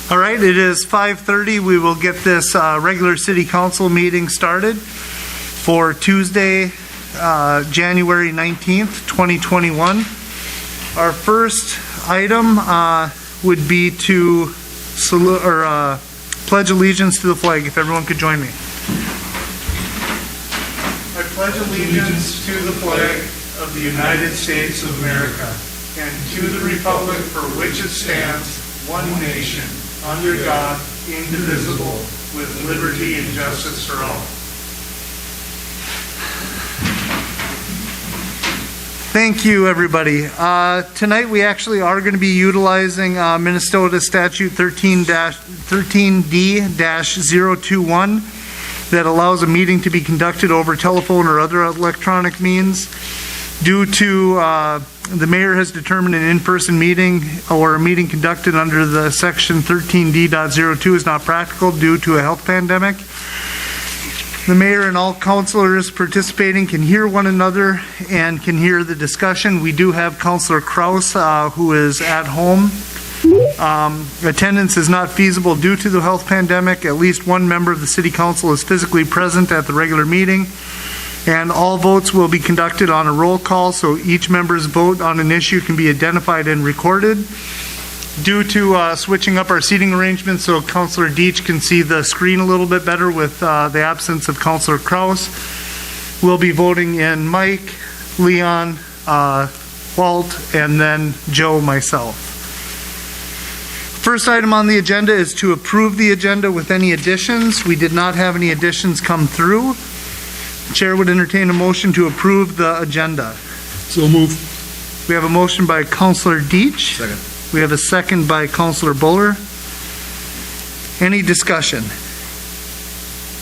All right, it is 5:30. We will get this regular city council meeting started for Tuesday, January 19th, 2021. Our first item would be to salute or pledge allegiance to the flag. If everyone could join me. I pledge allegiance to the flag of the United States of America and to the republic for which it stands, one nation, under God, indivisible, with liberty and justice for all. Thank you, everybody. Tonight we actually are going to be utilizing Minnesota Statute 13D-021 that allows a meeting to be conducted over telephone or other electronic means. Due to the mayor has determined an in-person meeting or a meeting conducted under the section 13D.02 is not practical due to a health pandemic. The mayor and all councilors participating can hear one another and can hear the discussion. We do have Councilor Kraus who is at home. Attendance is not feasible due to the health pandemic. At least one member of the city council is physically present at the regular meeting. And all votes will be conducted on a roll call, so each member's vote on an issue can be identified and recorded. Due to switching up our seating arrangements so Councilor Deitch can see the screen a little bit better with the absence of Councilor Kraus, we'll be voting in Mike, Leon, Walt, and then Joe, myself. First item on the agenda is to approve the agenda with any additions. We did not have any additions come through. Chair would entertain a motion to approve the agenda. So move. We have a motion by Councilor Deitch. Second. We have a second by Councilor Buller. Any discussion?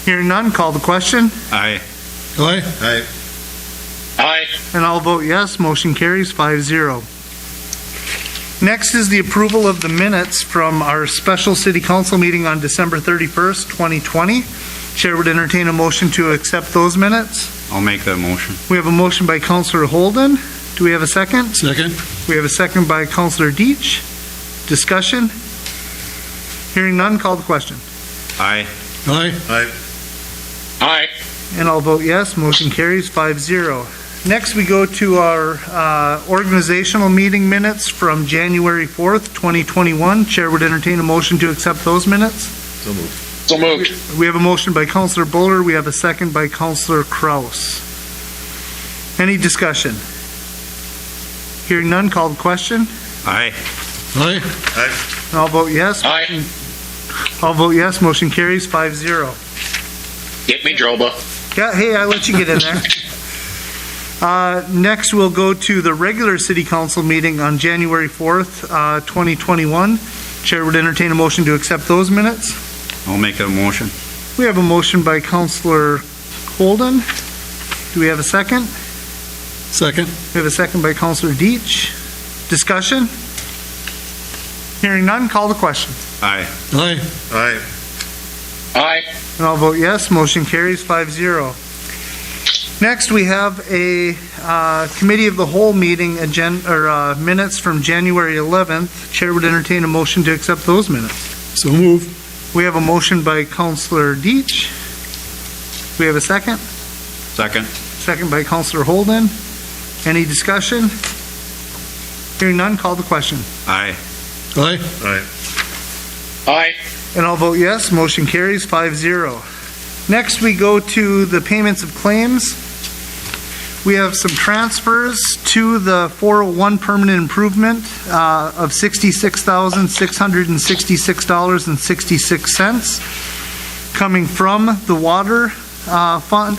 Hearing none, call the question. Aye. Aye. Aye. Aye. And I'll vote yes. Motion carries 5-0. Next is the approval of the minutes from our special city council meeting on December 31st, 2020. Chair would entertain a motion to accept those minutes. I'll make that motion. We have a motion by Councilor Holden. Do we have a second? Second. We have a second by Councilor Deitch. Discussion? Hearing none, call the question. Aye. Aye. Aye. Aye. And I'll vote yes. Motion carries 5-0. Next, we go to our organizational meeting minutes from January 4th, 2021. Chair would entertain a motion to accept those minutes. So moved. So moved. We have a motion by Councilor Buller. We have a second by Councilor Kraus. Any discussion? Hearing none, call the question. Aye. Aye. Aye. And I'll vote yes. Aye. I'll vote yes. Motion carries 5-0. Get me, Droba. Yeah, hey, I let you get in there. Next, we'll go to the regular city council meeting on January 4th, 2021. Chair would entertain a motion to accept those minutes. I'll make that motion. We have a motion by Councilor Holden. Do we have a second? Second. We have a second by Councilor Deitch. Discussion? Hearing none, call the question. Aye. Aye. Aye. Aye. And I'll vote yes. Motion carries 5-0. Next, we have a committee of the whole meeting minutes from January 11th. Chair would entertain a motion to accept those minutes. So move. We have a motion by Councilor Deitch. We have a second. Second. Second by Councilor Holden. Any discussion? Hearing none, call the question. Aye. Aye. Aye. Aye. And I'll vote yes. Motion carries 5-0. Next, we go to the payments of claims. We have some transfers to the 401 permanent improvement of $66,666.66 coming from the water fund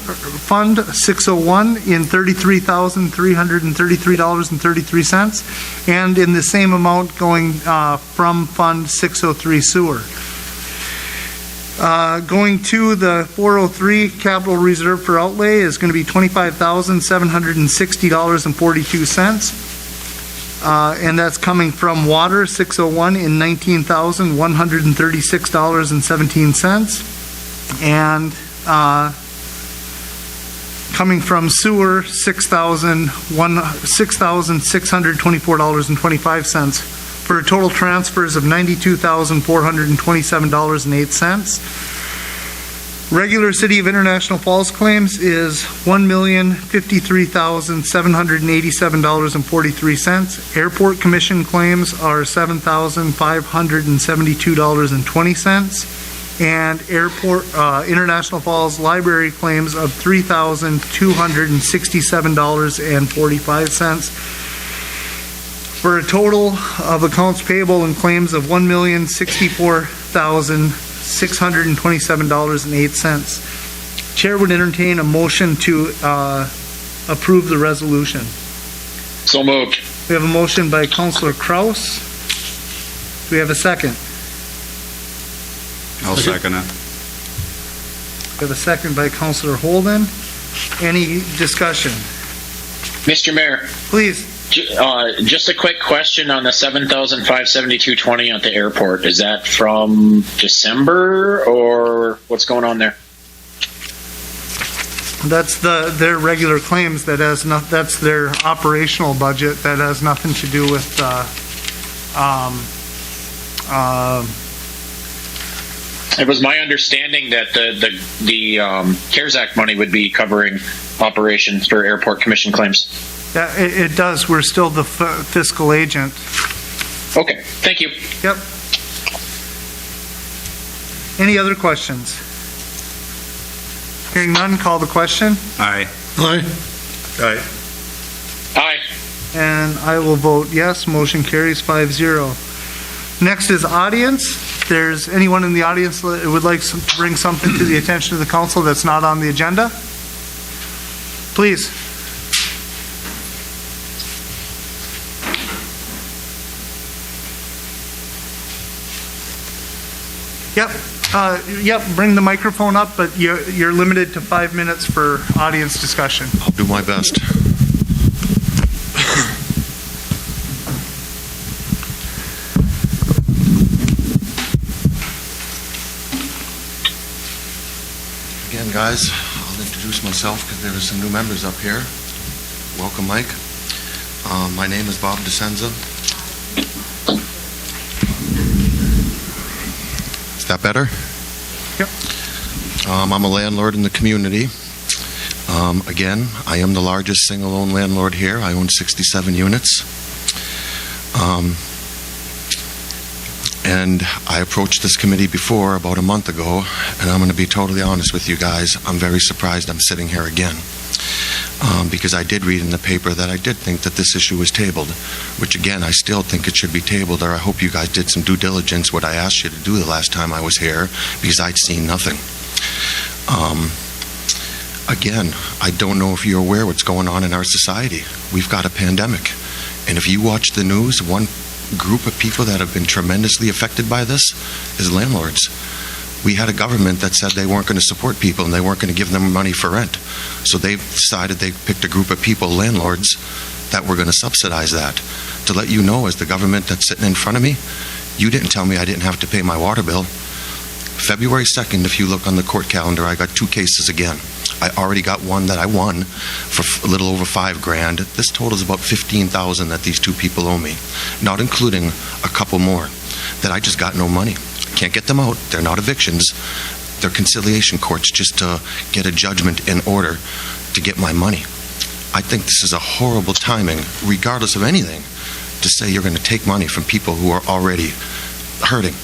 601 in $33,333.33, and in the same amount going from Fund 603 sewer. Going to the 403 capital reserve for outlay is going to be $25,760.42. And that's coming from water 601 in $19,136.17. And coming from sewer $6,624.25 for total transfers of $92,427.08. Regular City of International Falls claims is $1,053,787.43. Airport Commission claims are $7,572.20. And International Falls Library claims of $3,267.45. For a total of accounts payable and claims of $1,064,627.08. Chair would entertain a motion to approve the resolution. So moved. We have a motion by Councilor Kraus. Do we have a second? I'll second it. We have a second by Councilor Holden. Any discussion? Mr. Mayor, Please. just a quick question on the $7,572.20 at the airport. Is that from December or what's going on there? That's their regular claims. That's their operational budget. That has nothing to do with It was my understanding that the CARES Act money would be covering operations for airport commission claims. Yeah, it does. We're still the fiscal agent. Okay, thank you. Yep. Any other questions? Hearing none, call the question. Aye. Aye. Aye. Aye. And I will vote yes. Motion carries 5-0. Next is audience. If there's anyone in the audience that would like to bring something to the attention of the council that's not on the agenda, please. Yep, bring the microphone up, but you're limited to 5 minutes for audience discussion. I'll do my best. Again, guys, I'll introduce myself because there are some new members up here. Welcome, Mike. My name is Bob DeSenza. Is that better? Yep. I'm a landlord in the community. Again, I am the largest single-owned landlord here. I own 67 units. And I approached this committee before, about a month ago, and I'm going to be totally honest with you guys. I'm very surprised I'm sitting here again. Because I did read in the paper that I did think that this issue was tabled, which again, I still think it should be tabled, or I hope you guys did some due diligence, what I asked you to do the last time I was here, because I'd seen nothing. Again, I don't know if you're aware what's going on in our society. We've got a pandemic. And if you watch the news, one group of people that have been tremendously affected by this is landlords. We had a government that said they weren't going to support people and they weren't going to give them money for rent. So they decided they picked a group of people, landlords, that were going to subsidize that. To let you know, as the government that's sitting in front of me, you didn't tell me I didn't have to pay my water bill. February 2nd, if you look on the court calendar, I got 2 cases again. I already got one that I won for a little over $5,000. This totals about $15,000 that these 2 people owe me, not including a couple more that I just got no money. Can't get them out. They're not evictions. They're conciliation courts just to get a judgment in order to get my money. I think this is a horrible timing, regardless of anything, to say you're going to take money from people who are already hurting.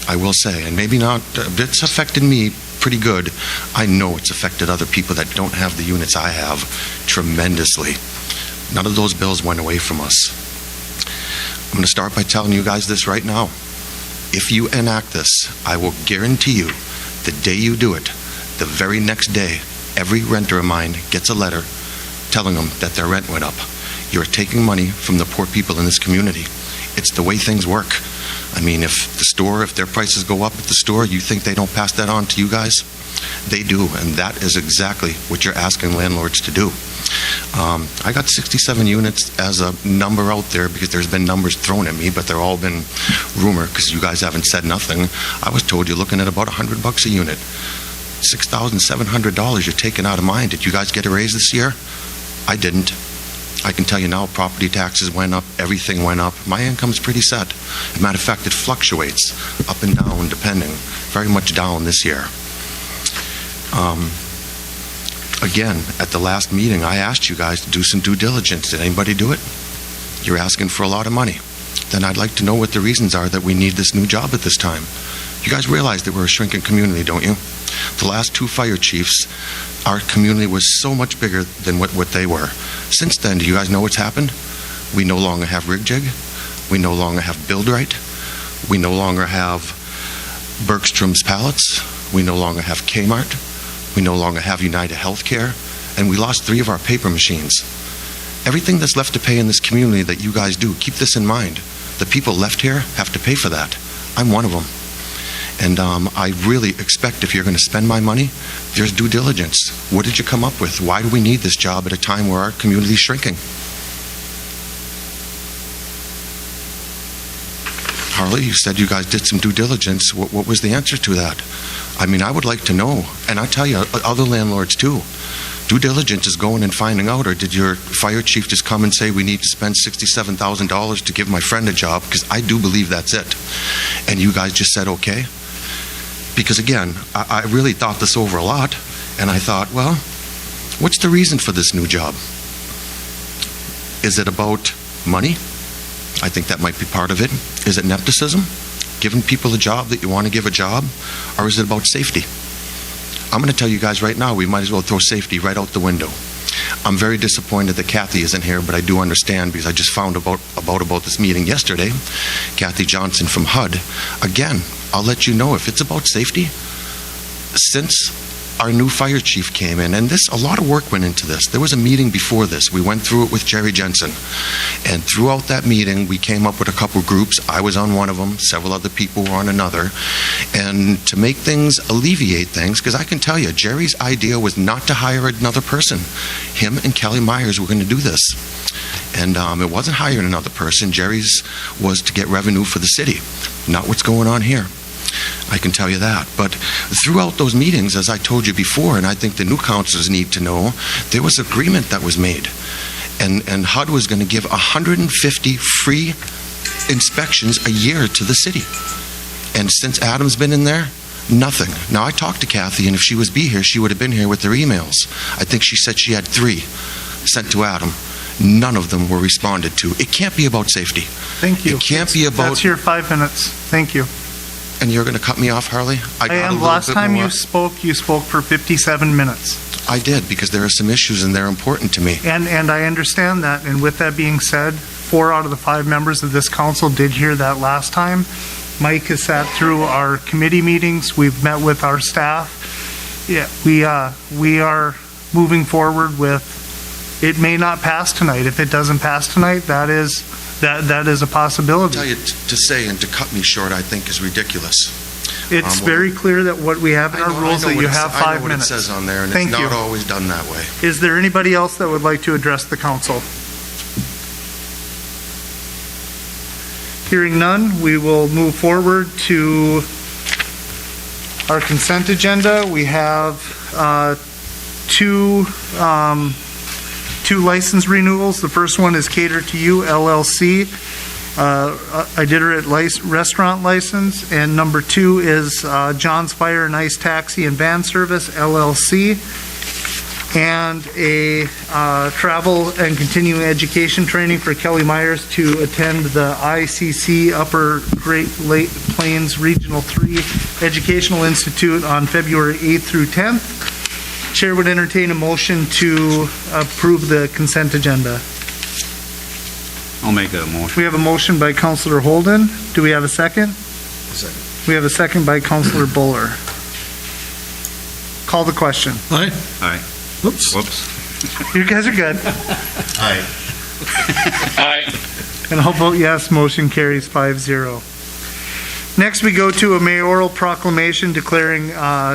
I will say, and maybe not, it's affected me pretty good. I know it's affected other people that don't have the units I have tremendously. None of those bills went away from us. I'm going to start by telling you guys this right now. If you enact this, I will guarantee you, the day you do it, the very next day, every renter of mine gets a letter telling them that their rent went up. You're taking money from the poor people in this community. It's the way things work. I mean, if their prices go up at the store, you think they don't pass that on to you guys? They do, and that is exactly what you're asking landlords to do. I got 67 units as a number out there because there's been numbers thrown at me, but they're all been rumor because you guys haven't said nothing. I was told you're looking at about $100 a unit. $6,700 you're taking out of mine. Did you guys get a raise this year? I didn't. I can tell you now, property taxes went up, everything went up. My income's pretty set. As a matter of fact, it fluctuates up and down depending. Very much down this year. Again, at the last meeting, I asked you guys to do some due diligence. Did anybody do it? You're asking for a lot of money. Then I'd like to know what the reasons are that we need this new job at this time. You guys realize that we're a shrinking community, don't you? The last 2 fire chiefs, our community was so much bigger than what they were. Since then, do you guys know what's happened? We no longer have Rigjig. We no longer have Buildrite. We no longer have Bergstrom's Pallets. We no longer have Kmart. We no longer have United Healthcare. And we lost 3 of our paper machines. Everything that's left to pay in this community that you guys do, keep this in mind. The people left here have to pay for that. I'm one of them. And I really expect if you're going to spend my money, there's due diligence. What did you come up with? Why do we need this job at a time where our community is shrinking? Harley, you said you guys did some due diligence. What was the answer to that? I mean, I would like to know. And I tell you, other landlords too. Due diligence is going and finding out, or did your fire chief just come and say we need to spend $67,000 to give my friend a job? Because I do believe that's it. And you guys just said okay? Because again, I really thought this over a lot, and I thought, well, what's the reason for this new job? Is it about money? I think that might be part of it. Is it nepotism? Giving people a job that you want to give a job? Or is it about safety? I'm going to tell you guys right now, we might as well throw safety right out the window. I'm very disappointed that Kathy isn't here, but I do understand because I just found about this meeting yesterday. Kathy Johnson from HUD. Again, I'll let you know if it's about safety. Since our new fire chief came in, and a lot of work went into this. There was a meeting before this. We went through it with Jerry Jensen. And throughout that meeting, we came up with a couple groups. I was on one of them. Several other people were on another. And to make things, alleviate things, because I can tell you, Jerry's idea was not to hire another person. Him and Kelly Myers were going to do this. And it wasn't hiring another person. Jerry's was to get revenue for the city, not what's going on here. I can tell you that. But throughout those meetings, as I told you before, and I think the new councilors need to know, there was agreement that was made. And HUD was going to give 150 free inspections a year to the city. And since Adam's been in there, nothing. Now, I talked to Kathy, and if she was here, she would have been here with their emails. I think she said she had 3 sent to Adam. None of them were responded to. It can't be about safety. Thank you. It can't be about... That's your 5 minutes. Thank you. And you're going to cut me off, Harley? Last time you spoke for 57 minutes. I did, because there are some issues and they're important to me. And I understand that. And with that being said, 4 out of the 5 members of this council did hear that last time. Mike has sat through our committee meetings. We've met with our staff. Yeah, we are moving forward with, it may not pass tonight. If it doesn't pass tonight, that is a possibility. I'll tell you, to say and to cut me short, I think is ridiculous. It's very clear that what we have in our rules that you have 5 minutes. I know what it says on there, and it's not always done that way. Is there anybody else that would like to address the council? Hearing none, we will move forward to our consent agenda. We have 2 license renewals. The first one is Cater to You LLC. Itinerant restaurant license. And number 2 is John's Fire and Ice Taxi and Van Service LLC. And a travel and continuing education training for Kelly Myers to attend the ICC Upper Great Plains Regional 3 Educational Institute on February 8th through 10th. Chair would entertain a motion to approve the consent agenda. I'll make that a motion. We have a motion by Councillor Holden. Do we have a second? Second. We have a second by Councillor Buller. Call the question. Aye. Aye. Whoops. Whoops. You guys are good. Aye. Aye. And I'll vote yes. Motion carries 5-0. Next, we go to a mayoral proclamation declaring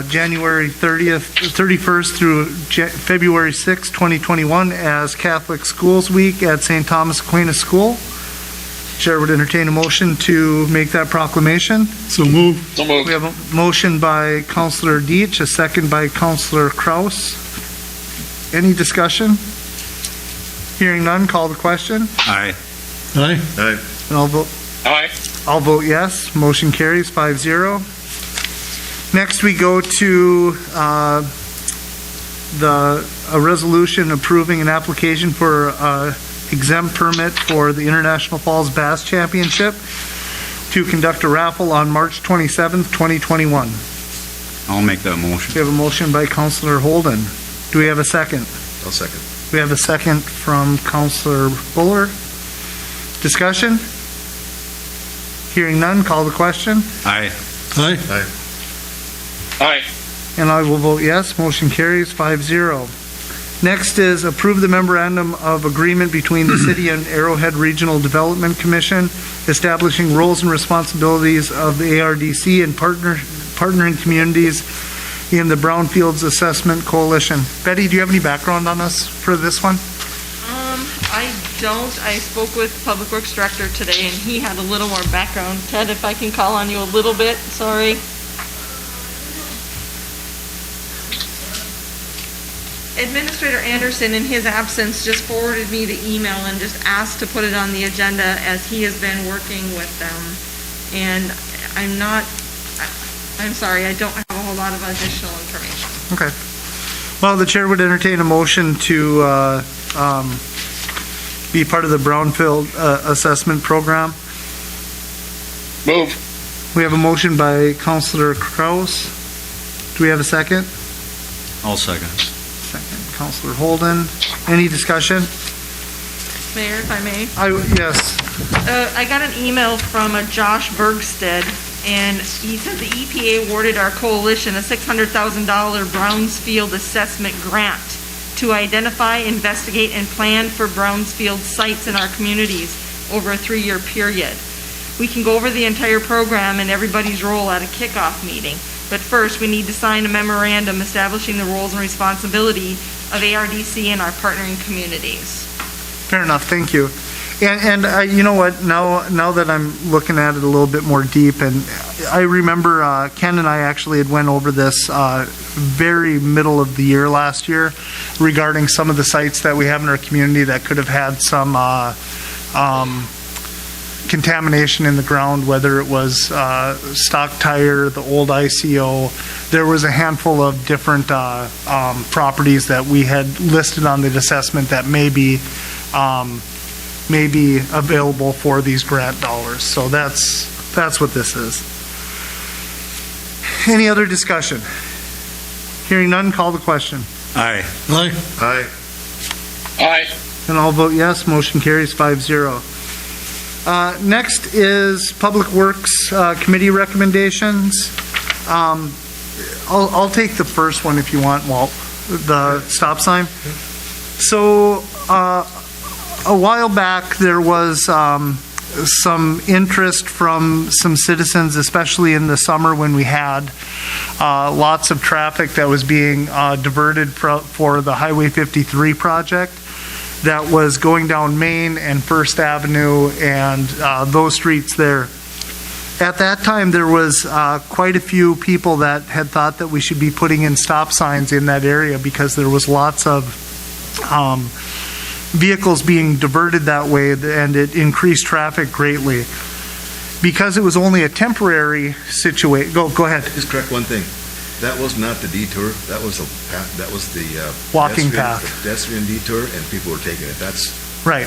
January 31st through February 6th, 2021 as Catholic Schools Week at St. Thomas Aquinas School. Chair would entertain a motion to make that proclamation. So move. So moved. We have a motion by Councillor Deitch, a second by Councillor Kraus. Any discussion? Hearing none, call the question. Aye. Aye. Aye. And Aye. I'll vote yes. Motion carries 5-0. Next, we go to a resolution approving an application for exempt permit for the International Falls Bass Championship to conduct a raffle on March 27th, 2021. I'll make that motion. We have a motion by Councilor Holden. Do we have a second? I'll second. We have a second from Councilor Buller. Discussion? Hearing none, call the question. Aye. Aye. Aye. And I will vote yes. Motion carries 5-0. Next is approve the memorandum of agreement between the city and Arrowhead Regional Development Commission establishing roles and responsibilities of the ARDC and partnering communities in the Brownfields Assessment Coalition. Betty, do you have any background on us for this one? I don't. I spoke with Public Works Director today, and he had a little more background. Ted, if I can call on you a little bit, sorry. Administrator Anderson, in his absence, just forwarded me the email and just asked to put it on the agenda as he has been working with them. And I'm sorry, I don't have a whole lot of additional information. Okay. Well, the chair would entertain a motion to be part of the Brownfield Assessment Program. Move. We have a motion by Councilor Kraus. Do we have a second? I'll second. Second, Councilor Holden. Any discussion? Mayor, if I may. Yes. I got an email from Josh Bergstead, and he said the EPA awarded our coalition a $600,000 Brownsfield assessment grant to identify, investigate, and plan for Brownsfield sites in our communities over a 3-year period. We can go over the entire program and everybody's role at a kickoff meeting, but first we need to sign a memorandum establishing the roles and responsibility of ARDC and our partnering communities. Fair enough, thank you. And you know what, now that I'm looking at it a little bit more deep, and I remember Ken and I actually had went over this very middle of the year last year regarding some of the sites that we have in our community that could have had some contamination in the ground, whether it was stock tire, the old ICO. There was a handful of different properties that we had listed on the assessment that may be available for these grant dollars. So that's what this is. Any other discussion? Hearing none, call the question. Aye. Aye. Aye. Aye. And I'll vote yes. Motion carries 5-0. Next is Public Works Committee recommendations. I'll take the first one if you want, Walt, the stop sign. So a while back there was some interest from some citizens, especially in the summer when we had lots of traffic that was being diverted for the Highway 53 project that was going down Main and First Avenue and those streets there. At that time, there was quite a few people that had thought that we should be putting in stop signs in that area because there was lots of vehicles being diverted that way, and it increased traffic greatly. Because it was only a temporary situation. Go ahead. Just correct one thing. That was not the detour. That was the Walking pedestrian- path. the pedestrian detour, and people were taking it. Right.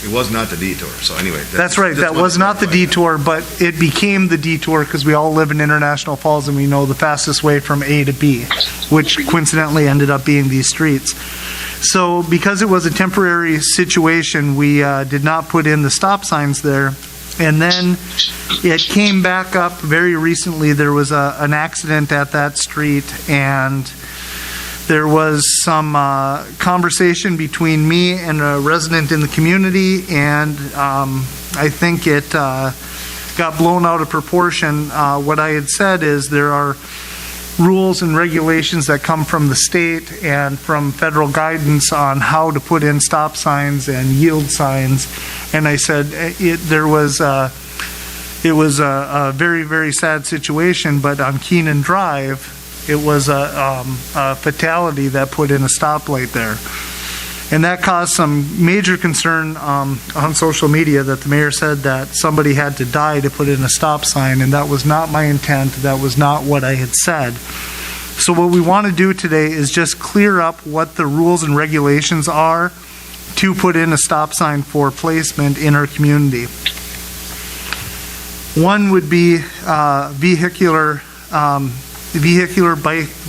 It was not the detour. So anyway. That's right. That was not the detour, but it became the detour because we all live in International Falls and we know the fastest way from A to B, which coincidentally ended up being these streets. So because it was a temporary situation, we did not put in the stop signs there. And then it came back up very recently. There was an accident at that street, and there was some conversation between me and a resident in the community, and I think it got blown out of proportion. What I had said is there are rules and regulations that come from the state and from federal guidance on how to put in stop signs and yield signs. And I said it was a very, very sad situation, but on Keenan Drive, it was a fatality that put in a stoplight there. And that caused some major concern on social media, that the mayor said that somebody had to die to put in a stop sign, and that was not my intent. That was not what I had said. So what we want to do today is just clear up what the rules and regulations are to put in a stop sign for placement in our community. One would be vehicular,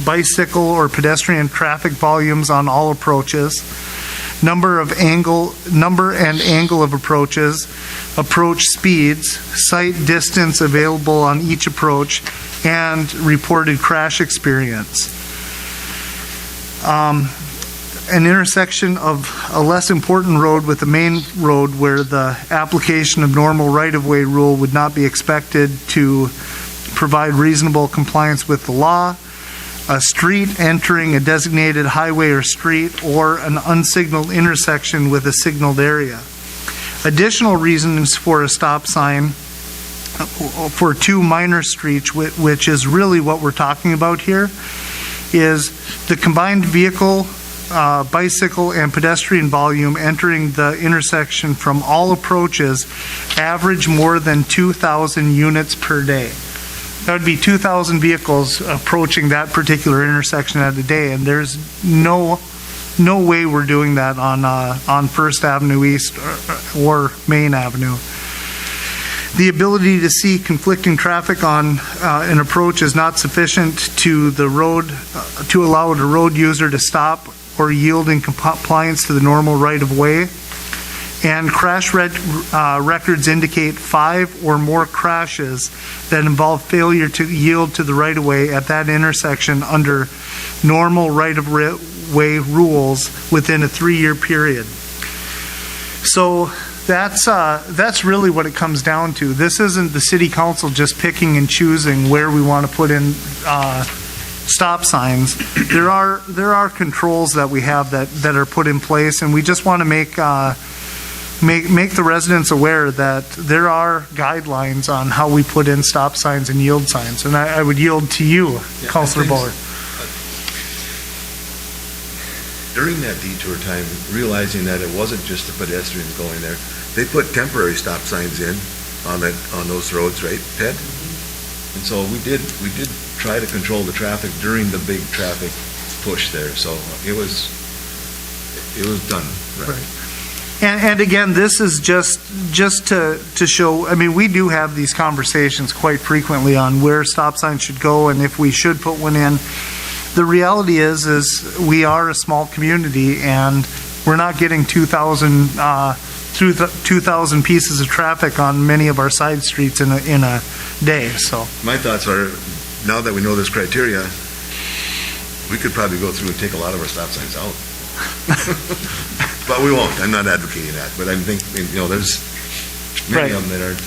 bicycle, or pedestrian traffic volumes on all approaches, number and angle of approaches, approach speeds, sight distance available on each approach, and reported crash experience. An intersection of a less important road with the main road where the application of normal right-of-way rule would not be expected to provide reasonable compliance with the law, a street entering a designated highway or street, or an unsignaled intersection with a signaled area. Additional reasons for a stop sign for two minor streets, which is really what we're talking about here, is the combined vehicle, bicycle, and pedestrian volume entering the intersection from all approaches average more than 2,000 units per day. That would be 2,000 vehicles approaching that particular intersection at a day, and there's no way we're doing that on First Avenue East or Main Avenue. The ability to see conflicting traffic on an approach is not sufficient to the road to allow the road user to stop or yield in compliance to the normal right-of-way. And crash records indicate 5 or more crashes that involve failure to yield to the right-of-way at that intersection under normal right-of-way rules within a 3-year period. So that's really what it comes down to. This isn't the city council just picking and choosing where we want to put in stop signs. There are controls that we have that are put in place, and we just want to make the residents aware that there are guidelines on how we put in stop signs and yield signs. And I would yield to you, Councilor Bowler. During that detour time, realizing that it wasn't just the pedestrians going there, they put temporary stop signs in on those roads, right, Ted? And so we did try to control the traffic during the big traffic push there. So it was done right. And again, this is just to show, I mean, we do have these conversations quite frequently on where stop signs should go and if we should put one in. The reality is we are a small community, and we're not getting 2,000 pieces of traffic on many of our side streets in a day. So My thoughts are, now that we know this criteria, we could probably go through and take a lot of our stop signs out. But we won't. I'm not advocating that. But I'm thinking, there's many of them that aren't,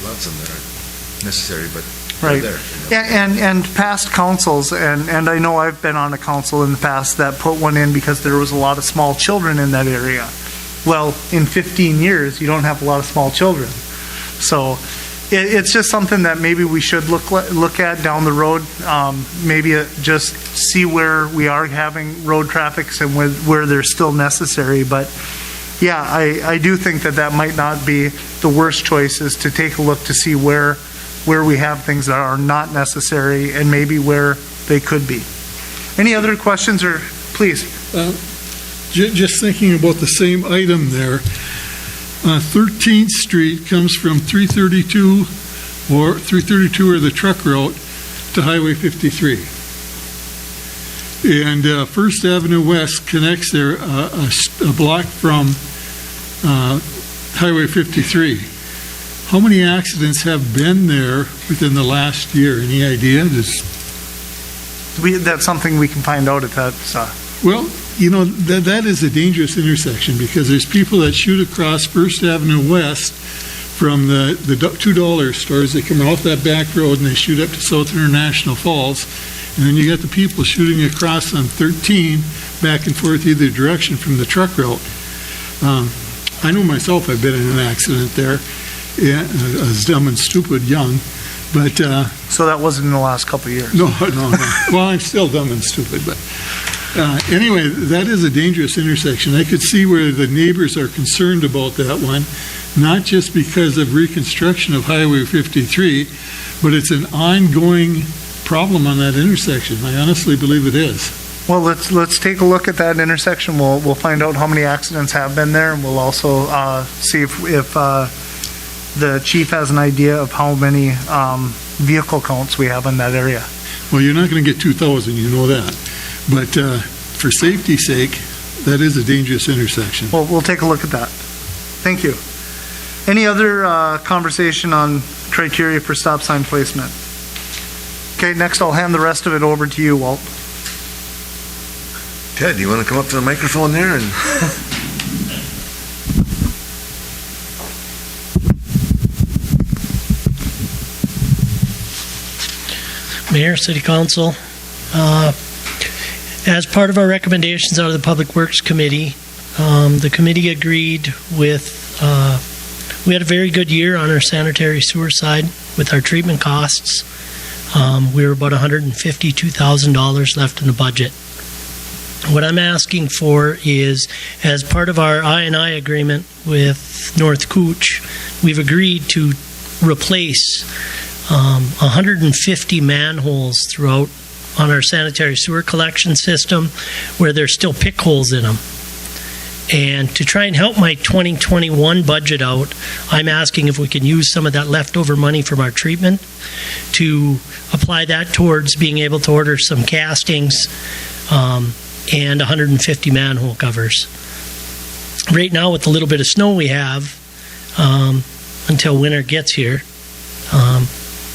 lots of them that aren't necessary, but right. they're there. And past councils, and I know I've been on a council in the past that put one in because there was a lot of small children in that area. Well, in 15 years, you don't have a lot of small children. So it's just something that maybe we should look at down the road. Maybe just see where we are having road traffic and where they're still necessary. But yeah, I do think that might not be the worst choice, is to take a look to see where we have things that are not necessary and maybe where they could be. Any other questions, or please? Just thinking about the same item there, 13th Street comes from 332 or the truck route to Highway 53. And First Avenue West connects there a block from Highway 53. How many accidents have been there within the last year? Any idea? That's something we can find out if that's... Well, that is a dangerous intersection, because there's people that shoot across First Avenue West from the $2 stores. They come off that back road and they shoot up to South International Falls. And then you got the people shooting across on 13 back and forth either direction from the truck route. I know myself, I've been in an accident there. Yeah, I was dumb and stupid young, but... So that wasn't in the last couple of years? No. Well, I'm still dumb and stupid, but Anyway, that is a dangerous intersection. I could see where the neighbors are concerned about that one, not just because of reconstruction of Highway 53, but it's an ongoing problem on that intersection. I honestly believe it is. Well, let's take a look at that intersection. We'll find out how many accidents have been there, and we'll also see if the chief has an idea of how many vehicle counts we have in that area. Well, you're not going to get 2,000, you know that. But for safety's sake, that is a dangerous intersection. Well, we'll take a look at that. Thank you. Any other conversation on criteria for stop sign placement? Okay, next I'll hand the rest of it over to you, Walt. Ted, do you want to come up to the microphone there and? Mayor, City Council, as part of our recommendations out of the Public Works Committee, the committee agreed with, we had a very good year on our sanitary sewer side with our treatment costs. We were about $152,000 left in the budget. What I'm asking for is, as part of our I&I agreement with North Cooch, we've agreed to replace 150 manholes throughout on our sanitary sewer collection system where there's still pick holes in them. And to try and help my 2021 budget out, I'm asking if we can use some of that leftover money from our treatment to apply that towards being able to order some castings and 150 manhole covers. Right now, with the little bit of snow we have, until winter gets here,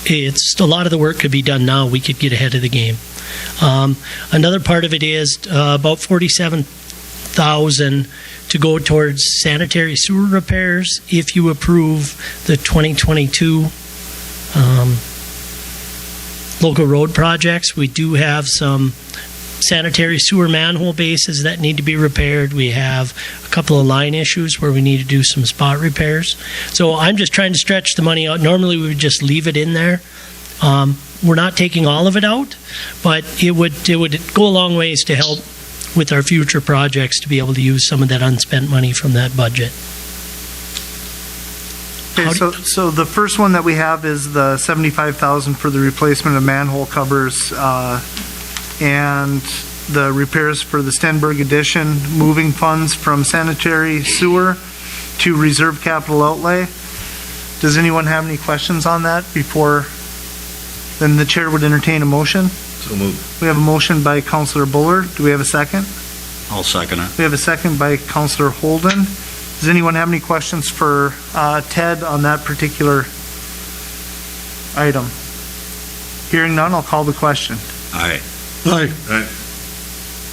it's a lot of the work could be done now. We could get ahead of the game. Another part of it is about $47,000 to go towards sanitary sewer repairs if you approve the 2022 local road projects. We do have some sanitary sewer manhole bases that need to be repaired. We have a couple of line issues where we need to do some spot repairs. So I'm just trying to stretch the money out. Normally we would just leave it in there. We're not taking all of it out, but it would go a long ways to help with our future projects to be able to use some of that unspent money from that budget. Okay, so the first one that we have is the $75,000 for the replacement of manhole covers and the repairs for the Stenberg addition, moving funds from sanitary sewer to reserve capital outlay. Does anyone have any questions on that before? Then the chair would entertain a motion. So moved. We have a motion by Councillor Buller. Do we have a second? I'll second it. We have a second by Councillor Holden. Does anyone have any questions for Ted on that particular item? Hearing none, I'll call the question. Aye. Aye.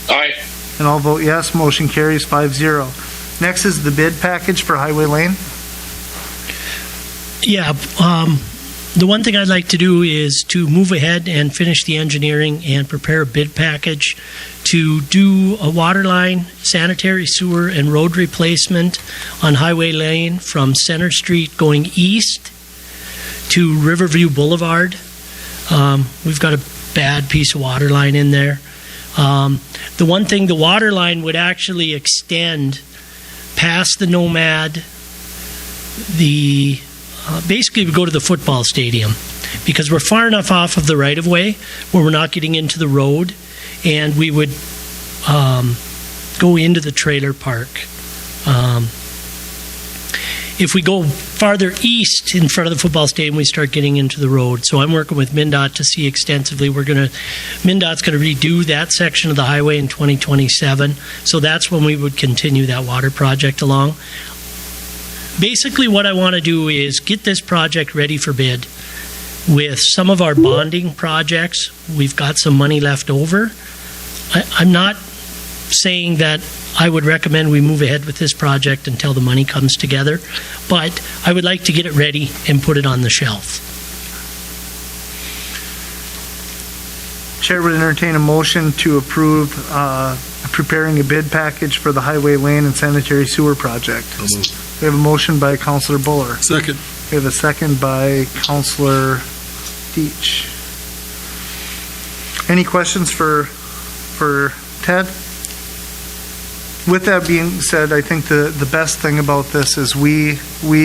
Aye. And I'll vote yes. Motion carries 5-0. Next is the bid package for Highway Lane. Yeah, the one thing I'd like to do is to move ahead and finish the engineering and prepare a bid package to do a water line, sanitary sewer, and road replacement on Highway Lane from Center Street going east to Riverview Boulevard. We've got a bad piece of water line in there. The one thing, the water line would actually extend past the Nomad, basically we go to the football stadium because we're far enough off of the right-of-way where we're not getting into the road, and we would go into the trailer park. If we go farther east in front of the football stadium, we start getting into the road. So I'm working with MnDOT to see extensively. MnDOT's going to redo that section of the highway in 2027. So that's when we would continue that water project along. Basically, what I want to do is get this project ready for bid. With some of our bonding projects, we've got some money left over. I'm not saying that I would recommend we move ahead with this project until the money comes together, but I would like to get it ready and put it on the shelf. Chair would entertain a motion to approve preparing a bid package for the Highway Lane and sanitary sewer project. So moved. We have a motion by Councillor Buller. Second. We have a second by Councillor Deitch. Any questions for Ted? With that being said, I think the best thing about this is we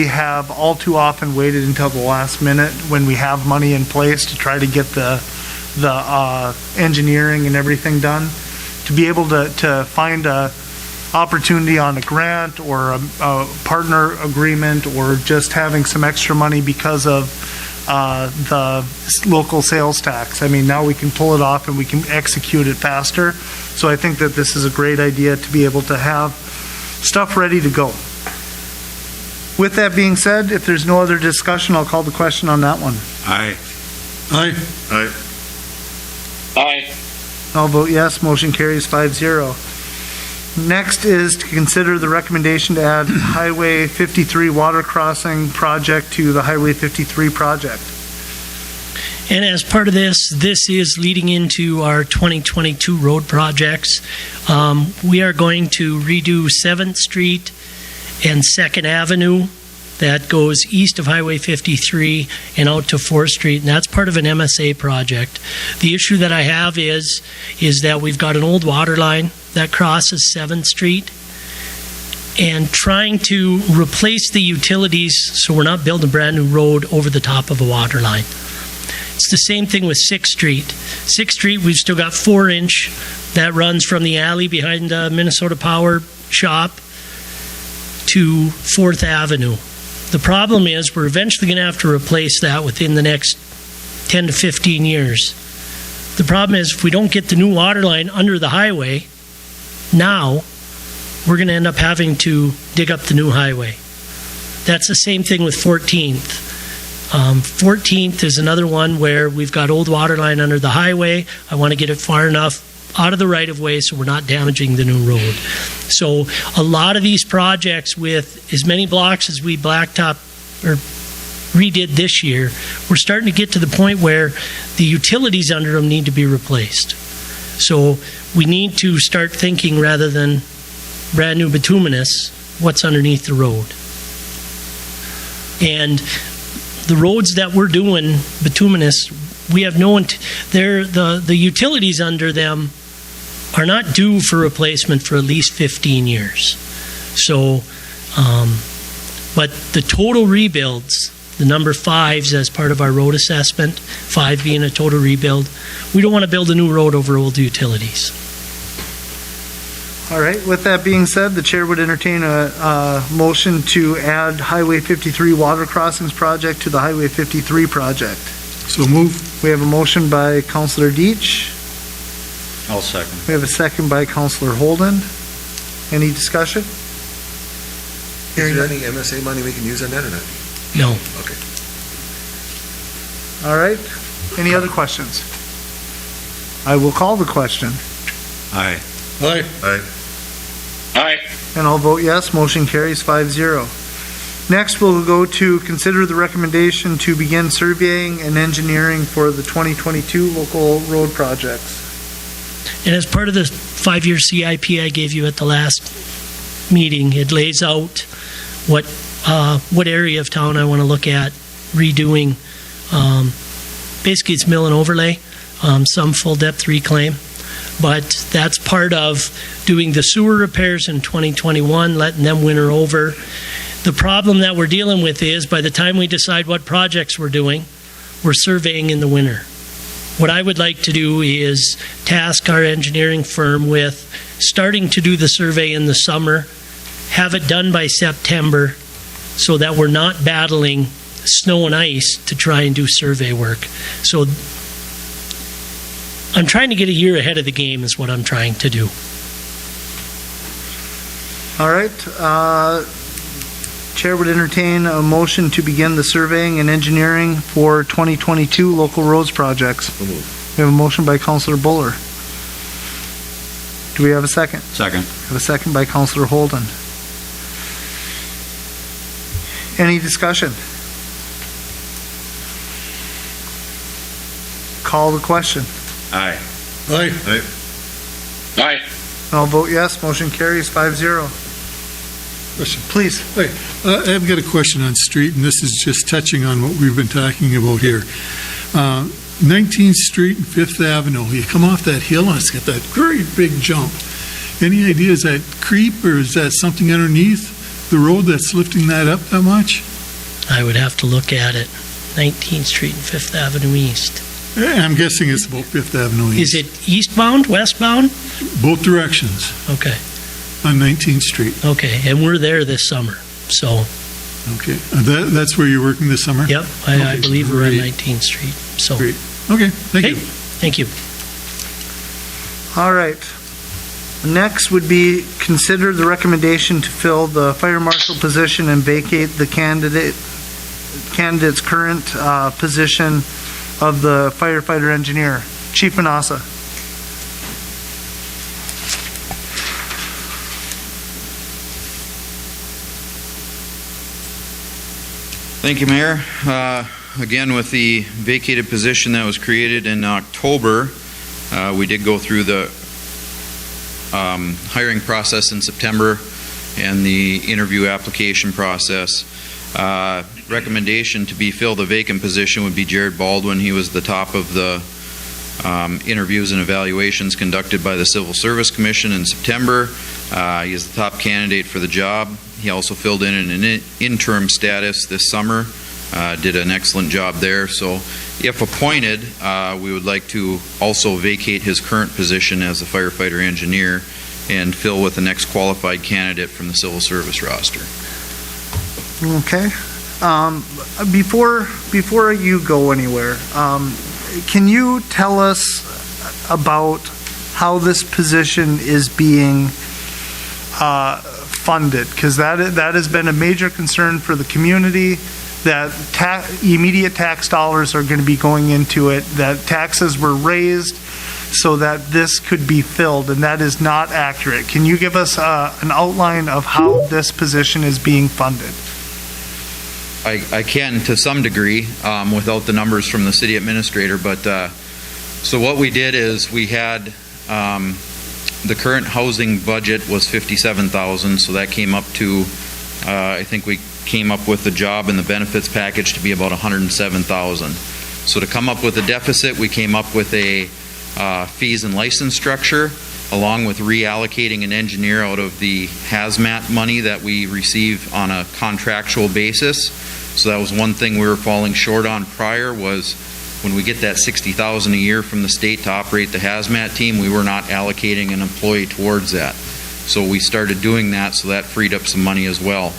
have all too often waited until the last minute when we have money in place to try to get the engineering and everything done. To be able to find a opportunity on a grant or a partner agreement or just having some extra money because of the local sales tax. I mean, now we can pull it off and we can execute it faster. So I think that this is a great idea to be able to have stuff ready to go. With that being said, if there's no other discussion, I'll call the question on that one. Aye. Aye. Aye. Aye. I'll vote yes, motion carries 5-0. Next is to consider the recommendation to add Highway 53 water crossing project to the Highway 53 project. And as part of this, this is leading into our 2022 road projects. We are going to redo 7th Street and 2nd Avenue. That goes east of Highway 53 and out to 4th Street, and that's part of an MSA project. The issue that I have is that we've got an old water line that crosses 7th Street, and trying to replace the utilities so we're not building a brand new road over the top of a water line. It's the same thing with 6th Street. 6th Street, we've still got 4-inch that runs from the alley behind the Minnesota Power shop to 4th Avenue. The problem is we're eventually going to have to replace that within the next 10 to 15 years. The problem is if we don't get the new water line under the highway, now we're going to end up having to dig up the new highway. That's the same thing with 14th. 14th is another one where we've got old water line under the highway. I want to get it far enough out of the right of way so we're not damaging the new road. So a lot of these projects with as many blocks as we blacktop or redid this year, we're starting to get to the point where the utilities under them need to be replaced. So we need to start thinking rather than brand new bituminous, what's underneath the road. And the roads that we're doing bituminous, we have no, the utilities under them are not due for replacement for at least 15 years. So, but the total rebuilds, the number 5s as part of our road assessment, 5 being a total rebuild, we don't want to build a new road over old utilities. All right, with that being said, the chair would entertain a motion to add Highway 53 water crossings project to the Highway 53 project. So move. We have a motion by Councillor Deitch. I'll second. We have a second by Councillor Holden. Any discussion? Is there any MSA money we can use on that or not? No. Okay. All right, any other questions? I will call the question. Aye. Aye. Aye. Aye. And I'll vote yes, motion carries 5-0. Next, we'll go to consider the recommendation to begin surveying and engineering for the 2022 local road projects. And as part of the 5-year CIP I gave you at the last meeting, it lays out what area of town I want to look at redoing. Basically, it's mill and overlay, some full depth reclaim. But that's part of doing the sewer repairs in 2021, letting them winter over. The problem that we're dealing with is by the time we decide what projects we're doing, we're surveying in the winter. What I would like to do is task our engineering firm with starting to do the survey in the summer, have it done by September so that we're not battling snow and ice to try and do survey work. So I'm trying to get a year ahead of the game is what I'm trying to do. All right, Chair would entertain a motion to begin the surveying and engineering for 2022 local roads projects. So move. We have a motion by Councillor Buller. Do we have a second? Second. We have a second by Councillor Holden. Any discussion? Call the question. Aye. Aye. Aye. Aye. I'll vote yes, motion carries 5-0. Question. Please. I've got a question on street, and this is just touching on what we've been talking about here. 19th Street and 5th Avenue, you come off that hill and it's got that great big jump. Any idea, is that creep or is that something underneath the road that's lifting that up that much? I would have to look at it. 19th Street and 5th Avenue East. I'm guessing it's about 5th Avenue Is East. it eastbound, westbound? Both directions Okay, on 19th Street. okay. And we're there this summer. So, Okay. That's where you're working this summer? yep, I Okay, believe we're on great. 19th Street. So, Great. Okay, thank Hey. you. thank you. All right. Next would be consider the recommendation to fill the fire marshal position and vacate the candidate's current position of the firefighter engineer. Chief Manassa. Thank you, Mayor. Again, with the vacated position that was created in October, we did go through the hiring process in September and the interview application process. Recommendation to be filled the vacant position would be Jared Baldwin. He was the top of the interviews and evaluations conducted by the Civil Service Commission in September. He is the top candidate for the job. He also filled in an interim status this summer, did an excellent job there. So if appointed, we would like to also vacate his current position as a firefighter engineer and fill with the next qualified candidate from the Civil Service roster. Okay. Before you go anywhere, can you tell us about how this position is being funded? Because that has been a major concern for the community, that immediate tax dollars are going to be going into it, that taxes were raised so that this could be filled, and that is not accurate. Can you give us an outline of how this position is being funded? I can to some degree without the numbers from the city administrator, but so what we did is we had the current housing budget was $57,000, so that came up to I think we came up with the job and the benefits package to be about $107,000. So to come up with a deficit, we came up with a fees and license structure, along with reallocating an engineer out of the hazmat money that we receive on a contractual basis. So that was one thing we were falling short on prior, was when we get that $60,000 a year from the state to operate the hazmat team, we were not allocating an employee towards that. So we started doing that, so that freed up some money as well.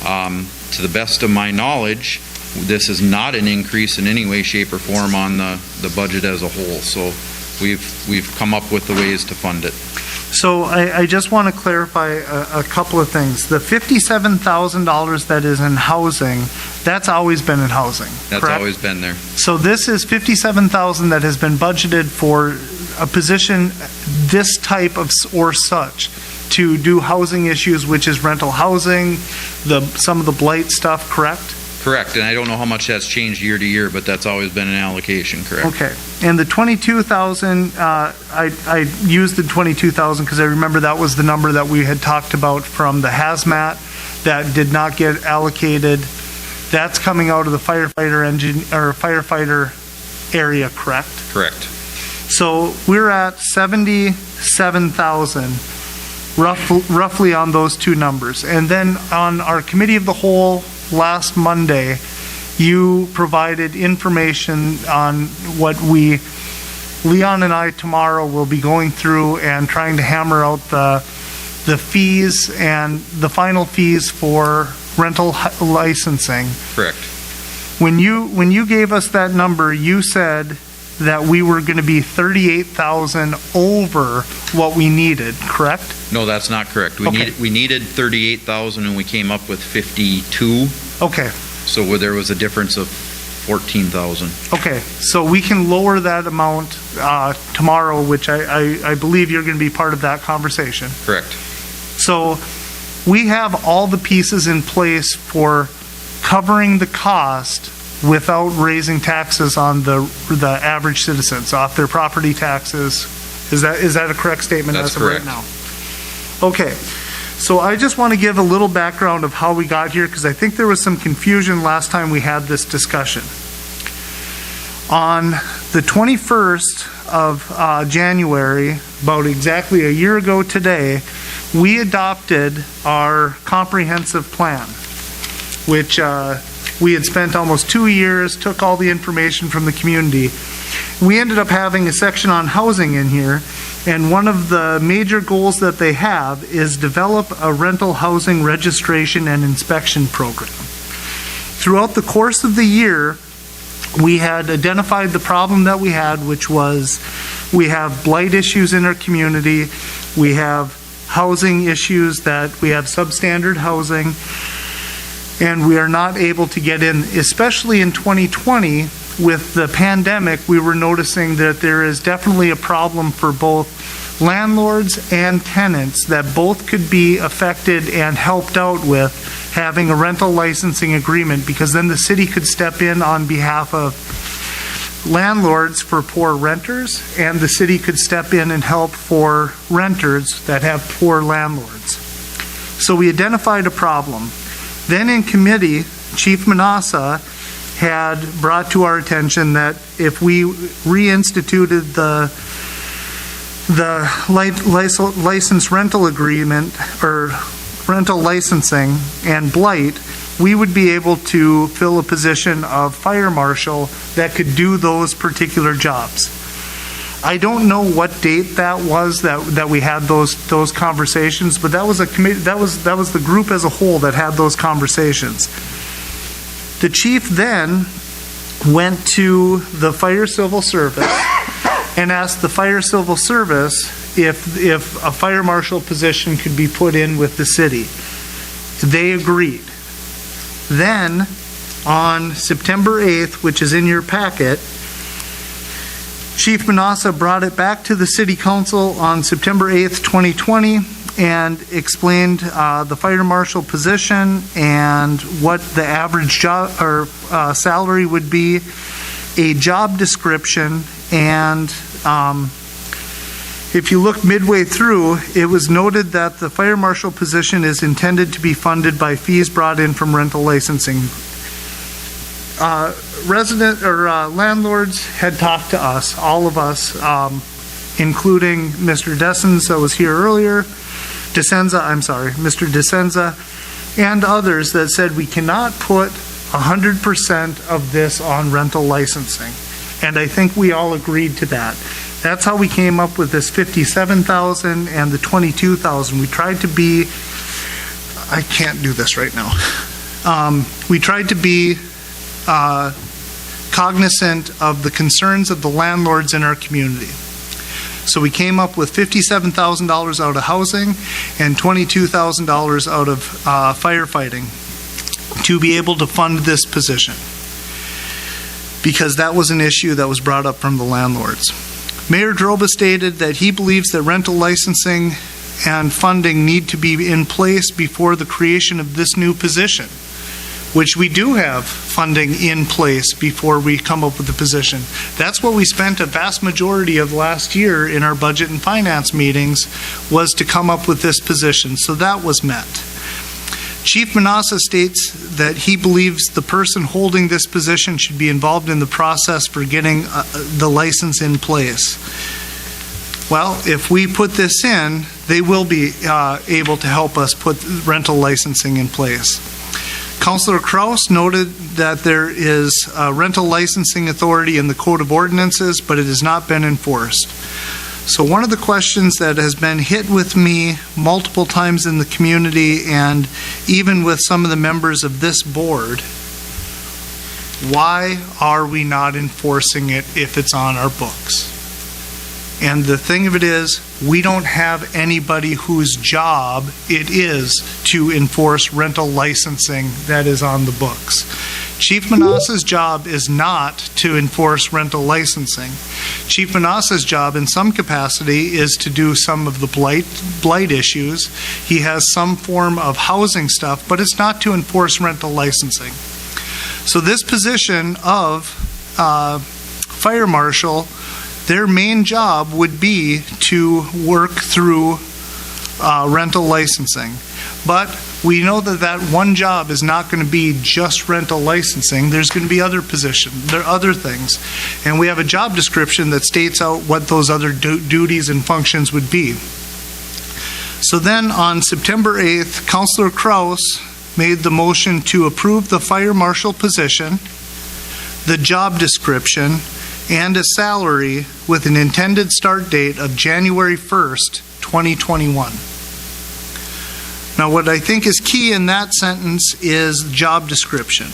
To the best of my knowledge, this is not an increase in any way, shape, or form on the budget as a whole. So we've come up with the ways to fund it. So I just want to clarify a couple of things. The $57,000 that is in housing, that's always been in housing, That's correct? always been there. So this is $57,000 that has been budgeted for a position this type of or such to do housing issues, which is rental housing, some of the blight stuff, correct? Correct, and I don't know how much that's changed year to year, but that's always been an allocation, correct? Okay. And the 22,000, I used the 22,000 because I remember that was the number that we had talked about from the hazmat that did not get allocated. That's coming out of the firefighter area, correct? Correct. So we're at 77,000 roughly on those two numbers. And then on our committee of the whole last Monday, you provided information on what Leon and I tomorrow will be going through and trying to hammer out the fees and the final fees for rental licensing. Correct. When you gave us that number, you said that we were going to be 38,000 over what we needed, correct? No, that's not correct. Okay. We needed 38,000 and we came up with 52. Okay. So where there was a difference of 14,000. Okay, so we can lower that amount tomorrow, which I believe you're going to be part of that conversation. Correct. So we have all the pieces in place for covering the cost without raising taxes on the average citizens off their property taxes. Is that a correct statement? That's as of right correct. now? Okay. So I just want to give a little background of how we got here, because I think there was some confusion last time we had this discussion. On the 21st of January, about exactly a year ago today, we adopted our comprehensive plan, which we had spent almost 2 years, took all the information from the community. We ended up having a section on housing in here, and one of the major goals that they have is develop a rental housing registration and inspection program. Throughout the course of the year, we had identified the problem that we had, which was we have blight issues in our community, we have housing issues, that we have substandard housing, and we are not able to get in, especially in 2020 with the pandemic. We were noticing that there is definitely a problem for both landlords and tenants, that both could be affected and helped out with having a rental licensing agreement, because then the city could step in on behalf of landlords for poor renters, and the city could step in and help for renters that have poor landlords. So we identified a problem. Then in committee, Chief Manassa had brought to our attention that if we reinstituted the license rental agreement, or rental licensing and blight, we would be able to fill a position of fire marshal that could do those particular jobs. I don't know what date that was that we had those conversations, but that was a committee, that was the group as a whole that had those conversations. The chief then went to the Fire Civil Service and asked the Fire Civil Service if a fire marshal position could be put in with the city. They agreed. Then, on September 8th, which is in your packet, Chief Manassa brought it back to the City Council on September 8th, 2020, and explained the fire marshal position and what the average job or salary would be, a job description, and if you look midway through, it was noted that the fire marshal position is intended to be funded by fees brought in from rental licensing. Landlords had talked to us, all of us, including Mr. Desens that was here earlier, Mr. Desenza, and others that said we cannot put 100% of this on rental licensing. And I think we all agreed to that. That's how we came up with this $57,000 and the $22,000. We tried to be, I can't do this right now. We tried to be cognizant of the concerns of the landlords in our community. So we came up with $57,000 out of housing and $22,000 out of firefighting to be able to fund this position, because that was an issue that was brought up from the landlords. Mayor Droba stated that he believes that rental licensing and funding need to be in place before the creation of this new position, which we do have funding in place before we come up with the position. That's what we spent a vast majority of last year in our budget and finance meetings, was to come up with this position. So that was met. Chief Manassa states that he believes the person holding this position should be involved in the process for getting the license in place. Well, if we put this in, they will be able to help us put rental licensing in place. Councillor Kraus noted that there is a rental licensing authority in the Code of Ordinances, but it has not been enforced. So one of the questions that has been hit with me multiple times in the community, and even with some of the members of this board, why are we not enforcing it if it's on our books? And the thing of it is, we don't have anybody whose job it is to enforce rental licensing that is on the books. Chief Manassa's job is not to enforce rental licensing. Chief Manassa's job in some capacity is to do some of the blight issues. He has some form of housing stuff, but it's not to enforce rental licensing. So this position of fire marshal, their main job would be to work through rental licensing. But we know that that one job is not going to be just rental licensing. There's going to be other positions, there are other things. And we have a job description that states out what those other duties and functions would be. So then on September 8th, Councillor Kraus made the motion to approve the fire marshal position, the job description, and a salary with an intended start date of January 1st, 2021. Now, what I think is key in that sentence is job description.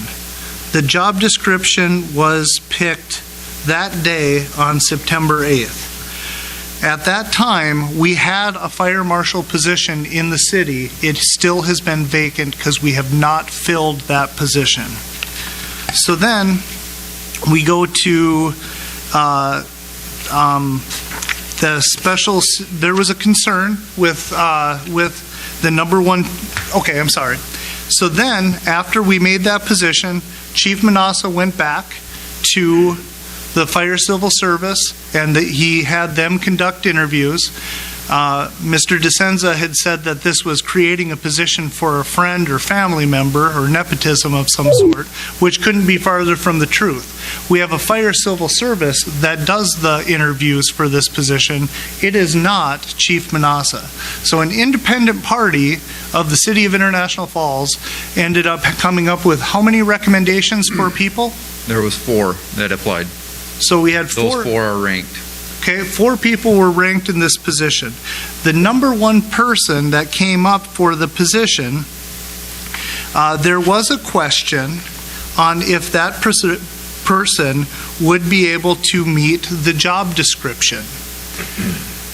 The job description was picked that day on September 8th. At that time, we had a fire marshal position in the city. It still has been vacant because we have not filled that position. So then we go to the special, there was a concern with the number one, okay, I'm sorry. So then, after we made that position, Chief Manassa went back to the Fire Civil Service, and he had them conduct interviews. Mr. DeSenza had said that this was creating a position for a friend or family member, or nepotism of some sort, which couldn't be farther from the truth. We have a Fire Civil Service that does the interviews for this position. It is not Chief Manassa. So an independent party of the City of International Falls ended up coming up with how many recommendations for people? There was 4 that applied. So we had 4. Those 4 are ranked. Okay, 4 people were ranked in this position. The number one person that came up for the position, there was a question on if that person would be able to meet the job description.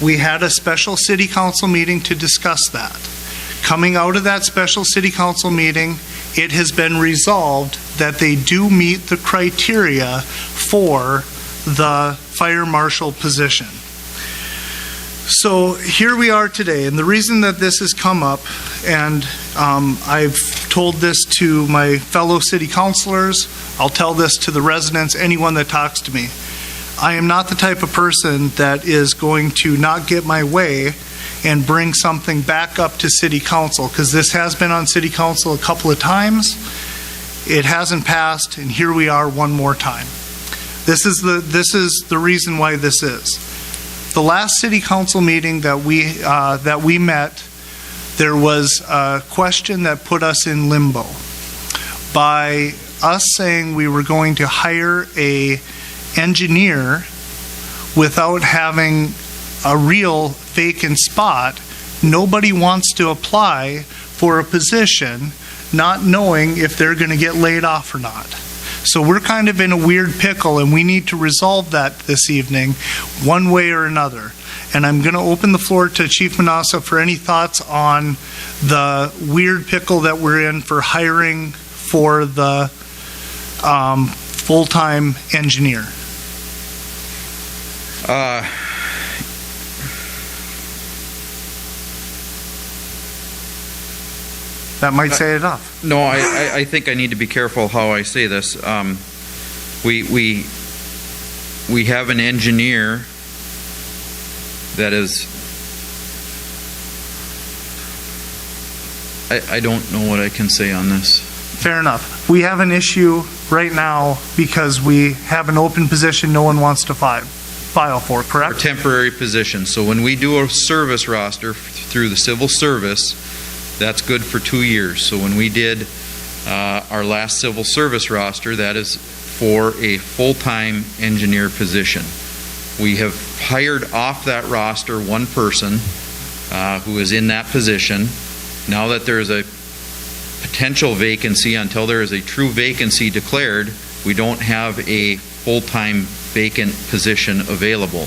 We had a special city council meeting to discuss that. Coming out of that special city council meeting, it has been resolved that they do meet the criteria for the fire marshal position. So here we are today, and the reason that this has come up, and I've told this to my fellow city councilors, I'll tell this to the residents, anyone that talks to me. I am not the type of person that is going to not get my way and bring something back up to city council, because this has been on city council a couple of times. It hasn't passed, and here we are one more time. This is the reason why this is. The last city council meeting that we met, there was a question that put us in limbo by us saying we were going to hire a engineer without having a real vacant spot. Nobody wants to apply for a position not knowing if they're going to get laid off or not. So we're kind of in a weird pickle, and we need to resolve that this evening one way or another. And I'm going to open the floor to Chief Manassa for any thoughts on the weird pickle that we're in for hiring for the full-time engineer. That might say it enough. No, I think I need to be careful how I say this. We have an engineer that is, I don't know what I can say on this. Fair enough. We have an issue right now because we have an open position no one wants to file for, Our correct? temporary position. So when we do a service roster through the civil service, that's good for 2 years. So when we did our last civil service roster, that is for a full-time engineer position. We have hired off that roster one person who is in that position. Now that there is a potential vacancy, until there is a true vacancy declared, we don't have a full-time vacant position available.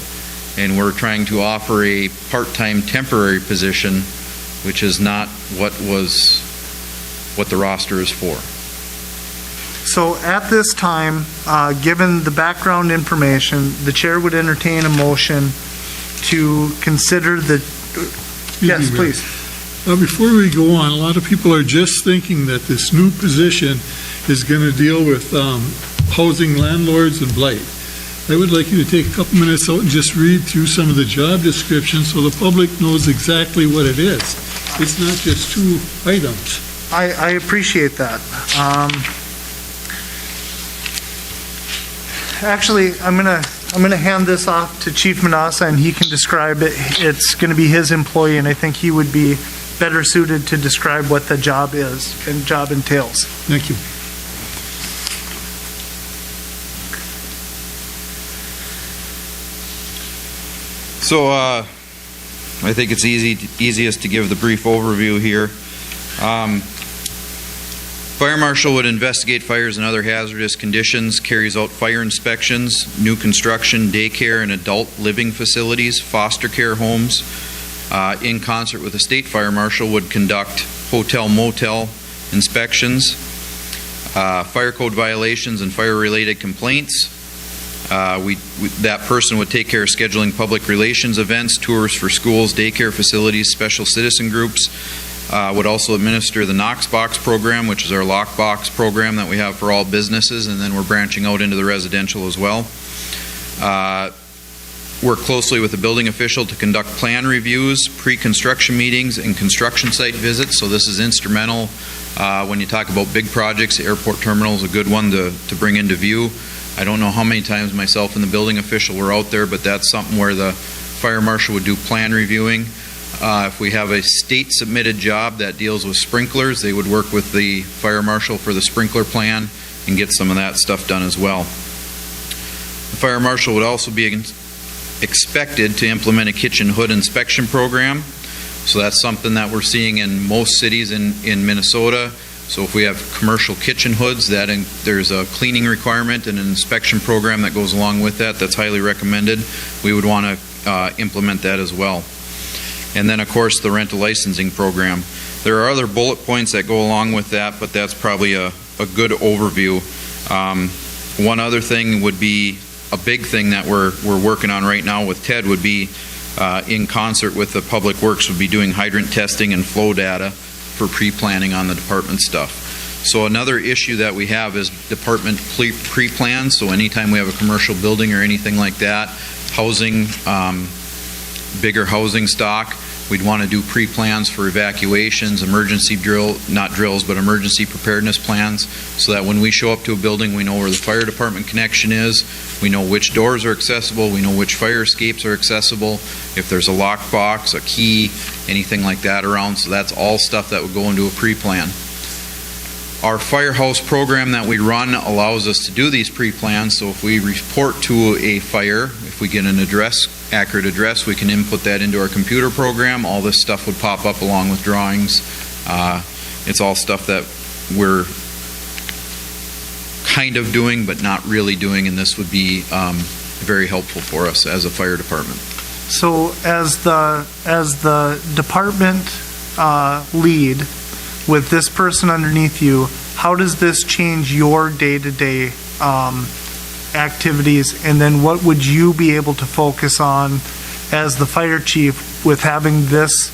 And we're trying to offer a part-time temporary position, which is not what the roster is for. So at this time, given the background information, the chair would entertain a motion to consider the... Yes, please. Before we go on, a lot of people are just thinking that this new position is going to deal with housing landlords and blight. I would like you to take a couple minutes out and just read through some of the job descriptions so the public knows exactly what it is. It's not just 2 items. I appreciate that. Actually, I'm gonna hand this off to Chief Manassa, and he can describe it. It's gonna be his employee, and I think he would be better suited to describe what the job is and job entails. Thank you. So, I think it's easiest to give the brief overview here. Fire Marshal would investigate fires and other hazardous conditions, carries out fire inspections, new construction, daycare, and adult living facilities, foster care homes. In concert with the State Fire Marshal, would conduct hotel motel inspections, fire code violations, and fire-related complaints. That person would take care of scheduling public relations events, tours for schools, daycare facilities, special citizen groups. Would also administer the Knox Box program, which is our lockbox program that we have for all businesses, and then we're branching out into the residential as well. Work closely with the building official to conduct plan reviews, pre-construction meetings, and construction site visits. So this is instrumental when you talk about big projects. The airport terminal is a good one to bring into view. I don't know how many times myself and the building official were out there, but that's something where the fire marshal would do plan reviewing. If we have a state-submitted job that deals with sprinklers, they would work with the fire marshal for the sprinkler plan and get some of that stuff done as well. The fire marshal would also be expected to implement a kitchen hood inspection program. So that's something that we're seeing in most cities in Minnesota. So if we have commercial kitchen hoods, there's a cleaning requirement and an inspection program that goes along with that. That's highly recommended. We would want to implement that as well. And then, of course, the rental licensing program. There are other bullet points that go along with that, but that's probably a good overview. One other thing would be, a big thing that we're working on right now with Ted would be, in concert with the Public Works, would be doing hydrant testing and flow data for pre-planning on the department stuff. So another issue that we have is department pre-plans. So anytime we have a commercial building or anything like that, housing, bigger housing stock, we'd want to do pre-plans for evacuations, emergency emergency preparedness plans, so that when we show up to a building, we know where the fire department connection is, we know which doors are accessible, we know which fire escapes are accessible, if there's a lockbox, a key, anything like that around. So that's all stuff that would go into a pre-plan. Our firehouse program that we run allows us to do these pre-plans. So if we report to a fire, if we get an accurate address, we can input that into our computer program. All this stuff would pop up along with drawings. It's all stuff that we're kind of doing but not really doing, and this would be very helpful for us as a fire department. So as the department lead, with this person underneath you, how does this change your day-to-day activities? And then what would you be able to focus on as the fire chief with having this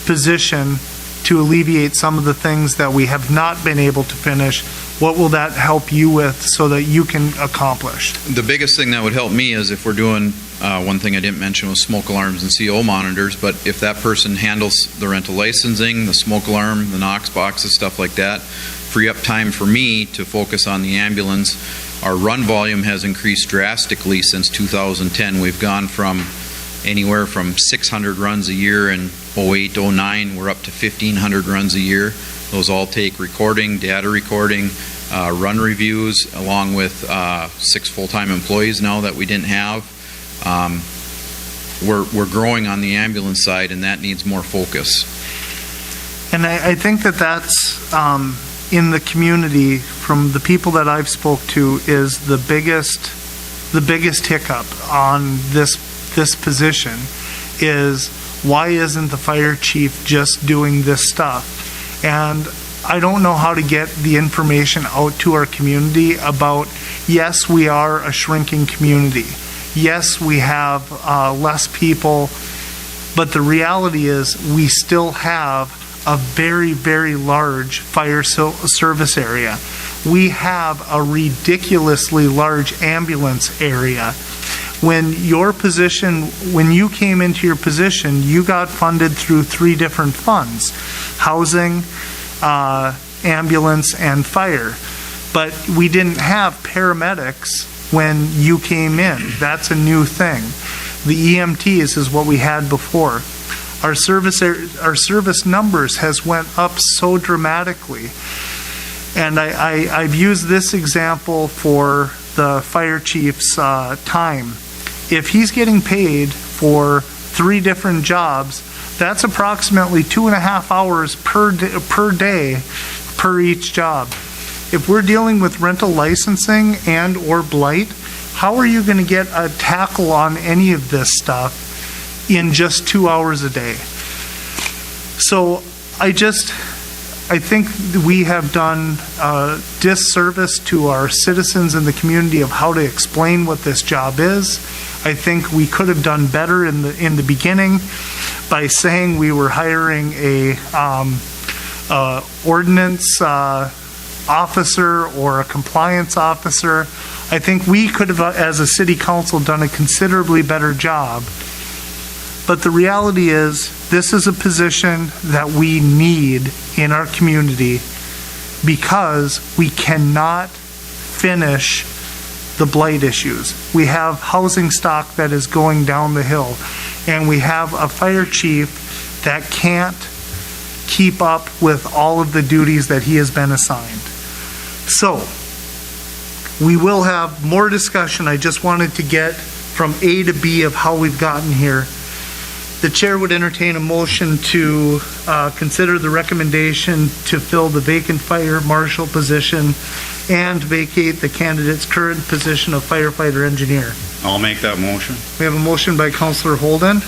position to alleviate some of the things that we have not been able to finish? What will that help you with so that you can accomplish? The biggest thing that would help me is if we're doing, one thing I didn't mention was smoke alarms and CO monitors, but if that person handles the rental licensing, the smoke alarm, the Knox boxes, stuff like that, free up time for me to focus on the ambulance. Our run volume has increased drastically since 2010. We've gone from anywhere from 600 runs a year in 08, 09, we're up to 1,500 runs a year. Those all take recording, data recording, run reviews, along with 6 full-time employees now that we didn't have. We're growing on the ambulance side, and that needs more focus. And I think that's in the community, from the people that I've spoke to, is the biggest hiccup on this position is, why isn't the fire chief just doing this stuff? And I don't know how to get the information out to our community about, yes, we are a shrinking community. Yes, we have less people, but the reality is we still have a very, very large fire service area. We have a ridiculously large ambulance area. when you came into your position, you got funded through 3 different funds: housing, ambulance, and fire. But we didn't have paramedics when you came in. That's a new thing. The EMTs is what we had before. Our service numbers has went up so dramatically. And I've used this example for the fire chief's time. If he's getting paid for 3 different jobs, that's approximately 2.5 hours per day per each job. If we're dealing with rental licensing and or blight, how are you going to get a tackle on any of this stuff in just 2 hours a day? So I think we have done a disservice to our citizens in the community of how to explain what this job is. I think we could have done better in the beginning by saying we were hiring a ordinance officer or a compliance officer. I think we could have, as a city council, done a considerably better job. But the reality is, this is a position that we need in our community because we cannot finish the blight issues. We have housing stock that is going down the hill, and we have a fire chief that can't keep up with all of the duties that he has been assigned. So, we will have more discussion. I just wanted to get from A to B of how we've gotten here. The chair would entertain a motion to consider the recommendation to fill the vacant fire marshal position and vacate the candidate's current position of firefighter engineer. I'll make that motion. We have a motion by Councillor Holden.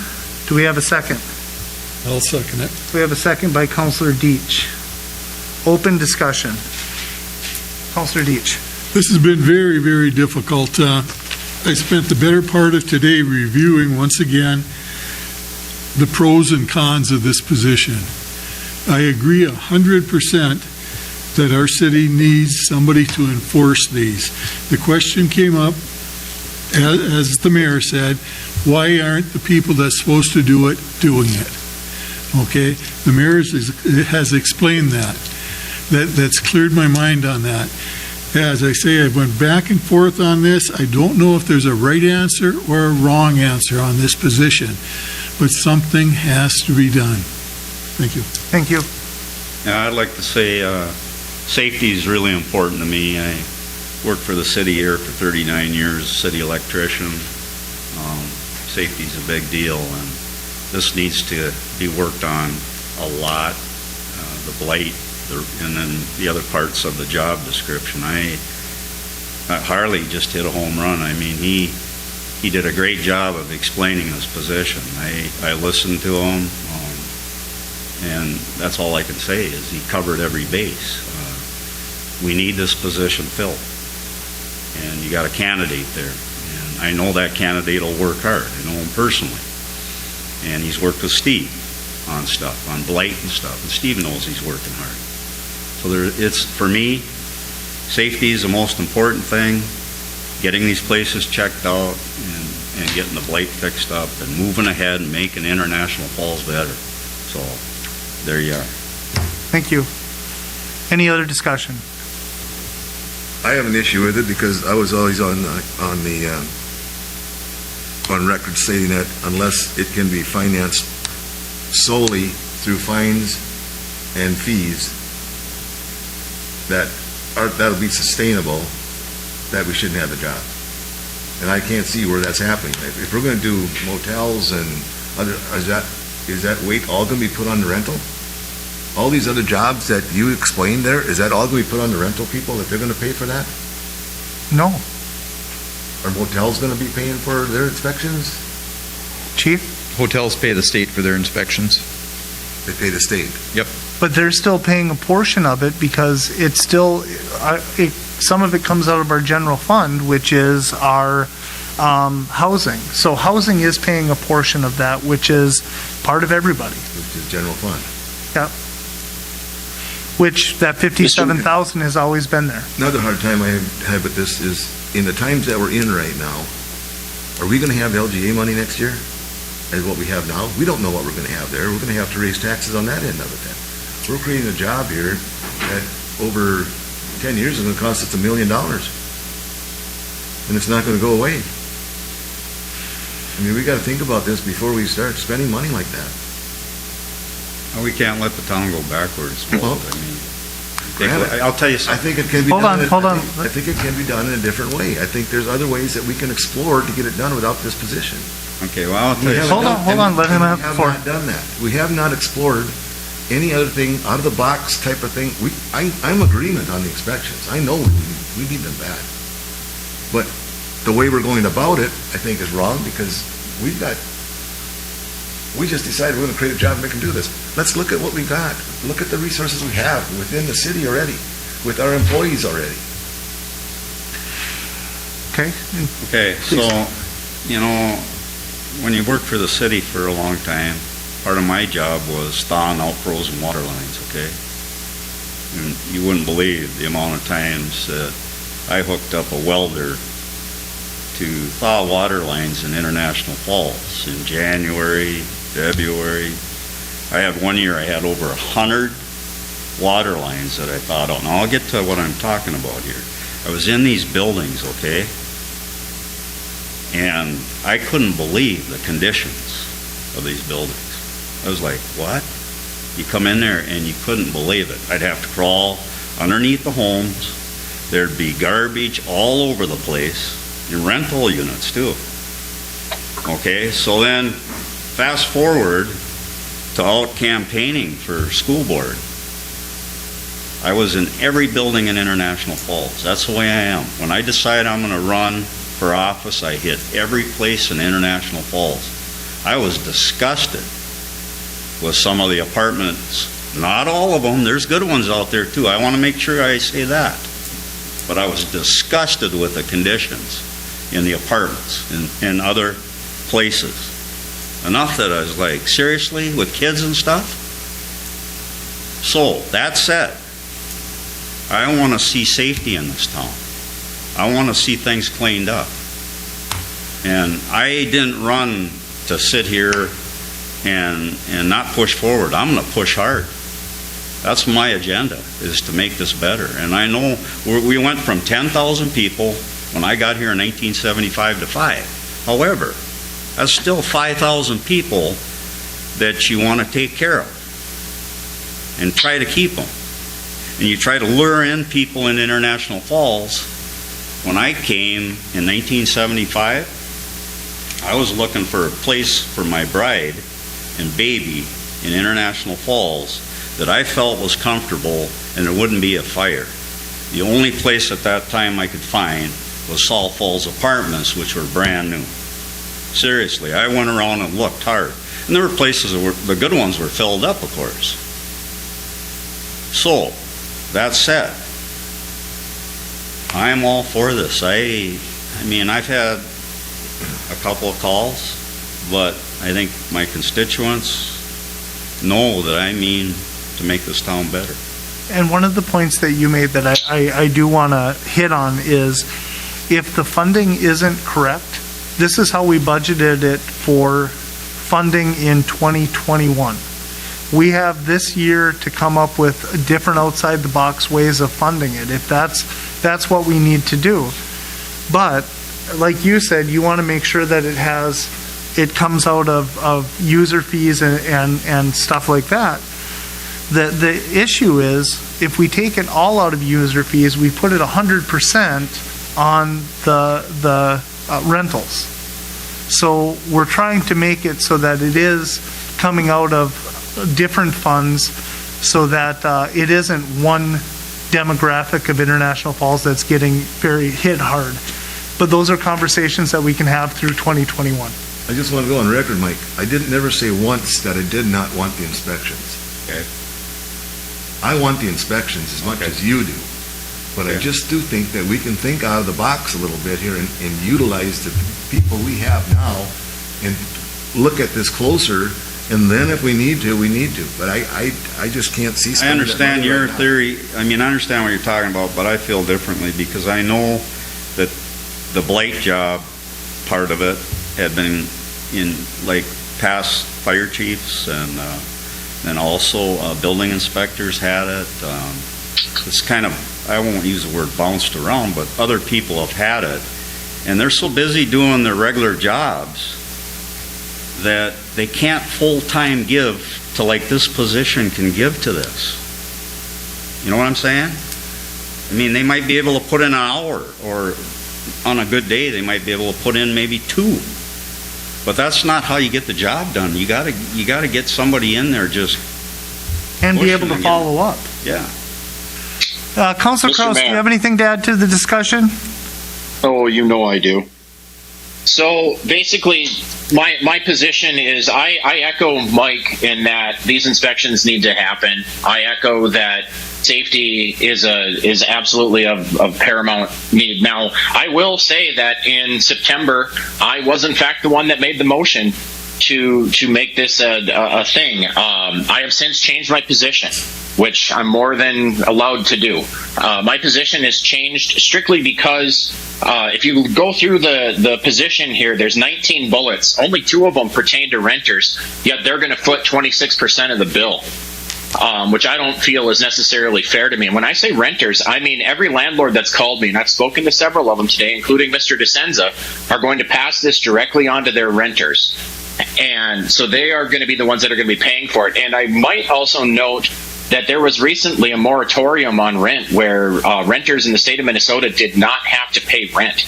Do we have a second? I'll second it. We have a second by Councillor Deitch. Open discussion. Councillor Deitch. This has been very, very difficult. I spent the better part of today reviewing, once again, the pros and cons of this position. I agree 100% that our city needs somebody to enforce these. The question came up, as the mayor said, why aren't the people that's supposed to do it doing it? Okay, the mayor has explained that. That's cleared my mind on that. As I say, I went back and forth on this. I don't know if there's a right answer or a wrong answer on this position, but something has to be done. Thank you. Thank you. Yeah, I'd like to say safety is really important to me. I worked for the city here for 39 years, city electrician. Safety is a big deal, and this needs to be worked on a lot. The blight, and then the other parts of the job description. Harley just hit a home run. I mean, he did a great job of explaining this position. I listened to him, and that's all I can say is he covered every base. We need this position filled, and you got a candidate there, and I know that candidate will work hard. I know him personally, and he's worked with Steve on stuff, on blight and stuff, and Steve knows he's working hard. So it's, for me, safety is the most important thing. Getting these places checked out and getting the blight fixed up and moving ahead and making International Falls better. So there you are. Thank you. Any other discussion? I have an issue with it because I was always on record stating that unless it can be financed solely through fines and fees, that'll be sustainable, that we shouldn't have the job. And I can't see where that's happening. If we're going to do motels and other, is that weight all going to be put on the rental? All these other jobs that you explained there, is that all going to be put on the rental people, that they're going to pay for that? No. Are motels going to be paying for their inspections? Chief? Hotels pay the state for their inspections. They pay the state. Yep. But they're still paying a portion of it because it's still, some of it comes out of our general fund, which is our housing. So housing is paying a portion of that, which is part of everybody. Which is general fund. Yeah. Which, that 57,000 has always been there. Another hard time I have with this is, in the times that we're in right now, Are we gonna have LGA money next year as what we have now? We don't know what we're gonna have there. We're gonna have to raise taxes on that end of it then. We're creating a job here that over 10 years is gonna cost us $1 million. And it's not gonna go away. I mean, we gotta think about this before we start spending money like that. We can't let the town go backwards. Well, I'll tell you I something. think it can be Hold done. on, hold on. I think it can be done in a different way. I think there's other ways that we can explore to get it done without this position. Okay, well, I'll tell you Hold something. on, let him have the floor. We have not done that. We have not explored any other thing, out of the box type of thing. I'm agreement on the inspections. I know we need them bad. But the way we're going about it, I think is wrong because we just decided we're gonna create a job and make them do this. Let's look at what we got. Look at the resources we have within the city already, with our employees already. Okay, Okay, so, you know, when you work for the city for a long time, part of my job was thawing out frozen water lines, okay? And you wouldn't believe the amount of times that I hooked up a welder to thaw water lines in International Falls in January, February. I had one year I had over 100 water lines that I thawed out. Now I'll get to what I'm talking about here. I was in these buildings, okay? And I couldn't believe the conditions of these buildings. I was like, what? You come in there and you couldn't believe it. I'd have to crawl underneath the homes. There'd be garbage all over the place. In rental units too. Okay, so then fast forward to out campaigning for school board. I was in every building in International Falls. That's the way I am. When I decide I'm going to run for office, I hit every place in International Falls. I was disgusted with some of the apartments. Not all of them. There's good ones out there too. I want to make sure I say that. But I was disgusted with the conditions in the apartments and other places. Enough that I was like, seriously, with kids and stuff? So, that said, I want to see safety in this town. I want to see things cleaned up. And I didn't run to sit here and not push forward. I'm going to push hard. That's my agenda, is to make this better. And I know we went from 10,000 people when I got here in 1975 to 5. However, that's still 5,000 people that you want to take care of and try to keep them. And you try to lure in people in International Falls. When I came in 1975, I was looking for a place for my bride and baby in International Falls that I felt was comfortable and there wouldn't be a fire. The only place at that time I could find was Salt Falls Apartments, which were brand new. Seriously, I went around and looked hard. And there were places that the good ones were filled up, of course. So, that said, I'm all for this. I mean, I've had a couple of calls, but I think my constituents know that I mean to make this town better. and one of the points that you made that I do want to hit on is, if the funding isn't correct, this is how we budgeted it for funding in 2021. We have this year to come up with different outside-the-box ways of funding it, if that's what we need to do. But, like you said, you want to make sure that it comes out of user fees and stuff like that. The issue is, if we take it all out of user fees, we put it 100% on the rentals. So we're trying to make it so that it is coming out of different funds, so that it isn't one demographic of International Falls that's getting very hit hard. But those are conversations that we can have through 2021. I just want to go on record, Mike. I didn't never say once that I did not want the inspections. Okay. I want the inspections as much as you do. But I Okay. just do think that we can think out of the box a little bit here and utilize the people we have now and look at this closer, and then if we need to, we need to. But I just can't see I spending that understand money your right now. theory. I mean, I understand what you're talking about, but I feel differently because I know that the blight job part of it had been in, like, past fire chiefs and also building inspectors had it. It's kind of, I won't use the word bounced around, but other people have had it. And they're so busy doing their regular jobs that they can't full-time give to like this position can give to this. You know what I'm saying? I mean, they might be able to put in an hour, or on a good day, they might be able to put in maybe 2. But that's not how you get the job done. You gotta get somebody in there just And be pushing able to again. follow up. Yeah. Councilor Mr. Kraus, do you Mayor. have anything to add to the discussion? Oh, you know I do. So basically, my position is I echo Mike in that these inspections need to happen. I echo that safety is absolutely of paramount need. Now, I will say that in September, I was in fact the one that made the motion to make this a thing. I have since changed my position, which I'm more than allowed to do. My position has changed strictly because if you go through the position here, there's 19 bullets. Only 2 of them pertain to renters, yet they're going to foot 26% of the bill, which I don't feel is necessarily fair to me. And when I say renters, I mean every landlord that's called me, and I've spoken to several of them today, including Mr. DeSenza, are going to pass this directly on to their renters. And so they are going to be the ones that are going to be paying for it. And I might also note that there was recently a moratorium on rent where renters in the state of Minnesota did not have to pay rent.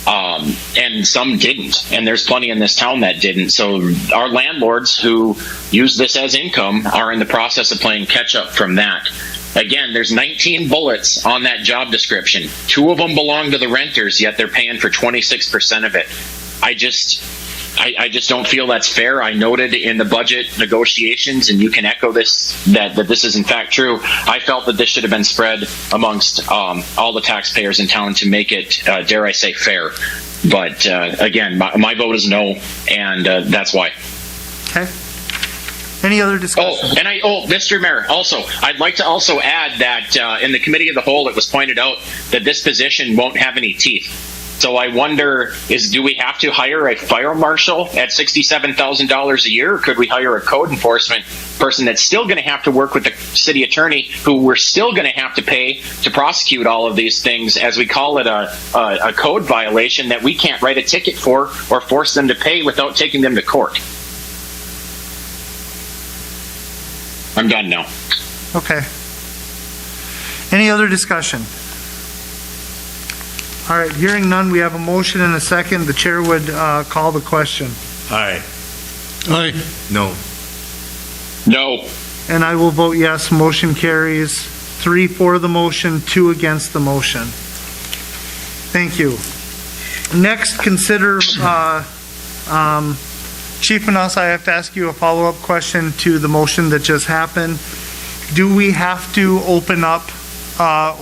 And some didn't. And there's plenty in this town that didn't. So our landlords who use this as income are in the process of playing catch up from that. Again, there's 19 bullets on that job description. 2 of them belong to the renters, yet they're paying for 26% of it. I just don't feel that's fair. I noted in the budget negotiations, and you can echo this, that this is in fact true. I felt that this should have been spread amongst all the taxpayers in town to make it, dare I say, fair. But again, my vote is no, and that's why. Okay. Any other discussion? Mr. Mayor, also, I'd like to also add that in the committee of the whole, it was pointed out that this position won't have any teeth. So I wonder, do we have to hire a fire marshal at $67,000 a year, or could we hire a code enforcement person that's still going to have to work with the city attorney, who we're still going to have to pay to prosecute all of these things, as we call it a code violation that we can't write a ticket for or force them to pay without taking them to court? I'm done now. Okay. Any other discussion? All right, hearing none, we have a motion and a second. The chair would call the question. Aye. Aye. No. No. And I will vote yes. Motion carries. 3 for the motion, 2 against the motion. Thank you. Next, consider, Chief Manasseh, I have to ask you a follow-up question to the motion that just happened. Do we have to open up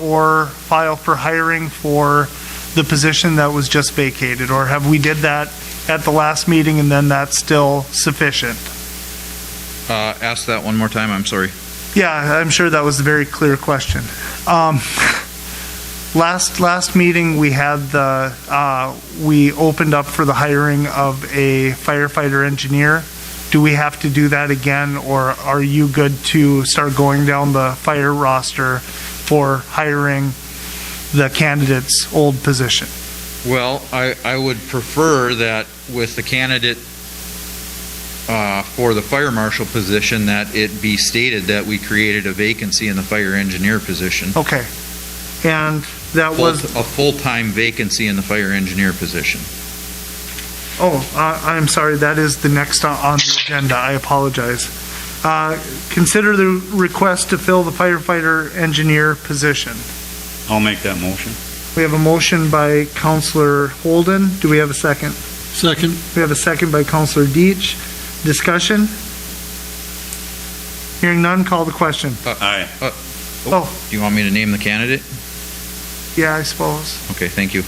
or file for hiring for the position that was just vacated, or have we did that at the last meeting and then that's still sufficient? Ask that one more time, I'm sorry. Yeah, I'm sure that was a very clear question. Last meeting, we had we opened up for the hiring of a firefighter engineer. Do we have to do that again, or are you good to start going down the fire roster for hiring the candidate's old position? Well, I would prefer that with the candidate for the fire marshal position, that it be stated that we created a vacancy in the fire engineer position. Okay. And that was... A full-time vacancy in the fire engineer position. I'm sorry, that is the next on the agenda. I apologize. Consider the request to fill the firefighter engineer position. I'll make that motion. We have a motion by Councillor Holden. Do we have a second? Second. We have a second by Councillor Deitch. Discussion? Hearing none, call the question. Aye. Oh, Do you want me to name the candidate? yeah, I suppose. Okay, thank you.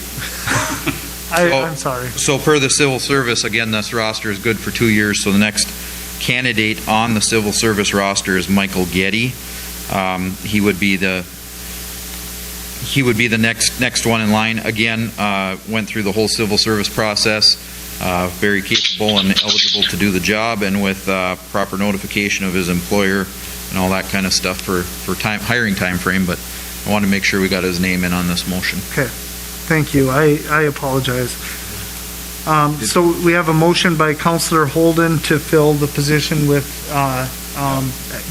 I'm sorry. So per the civil service, again, this roster is good for 2 years, so the next candidate on the civil service roster is Michael Getty. He would be the next one in line. Again, went through the whole civil service process. very capable and eligible to do the job, and with proper notification of his employer and all that kind of stuff for hiring time frame. But I want to make sure we got his name in on this motion. Thank you. I apologize. So we have a motion by Councillor Holden to fill the position with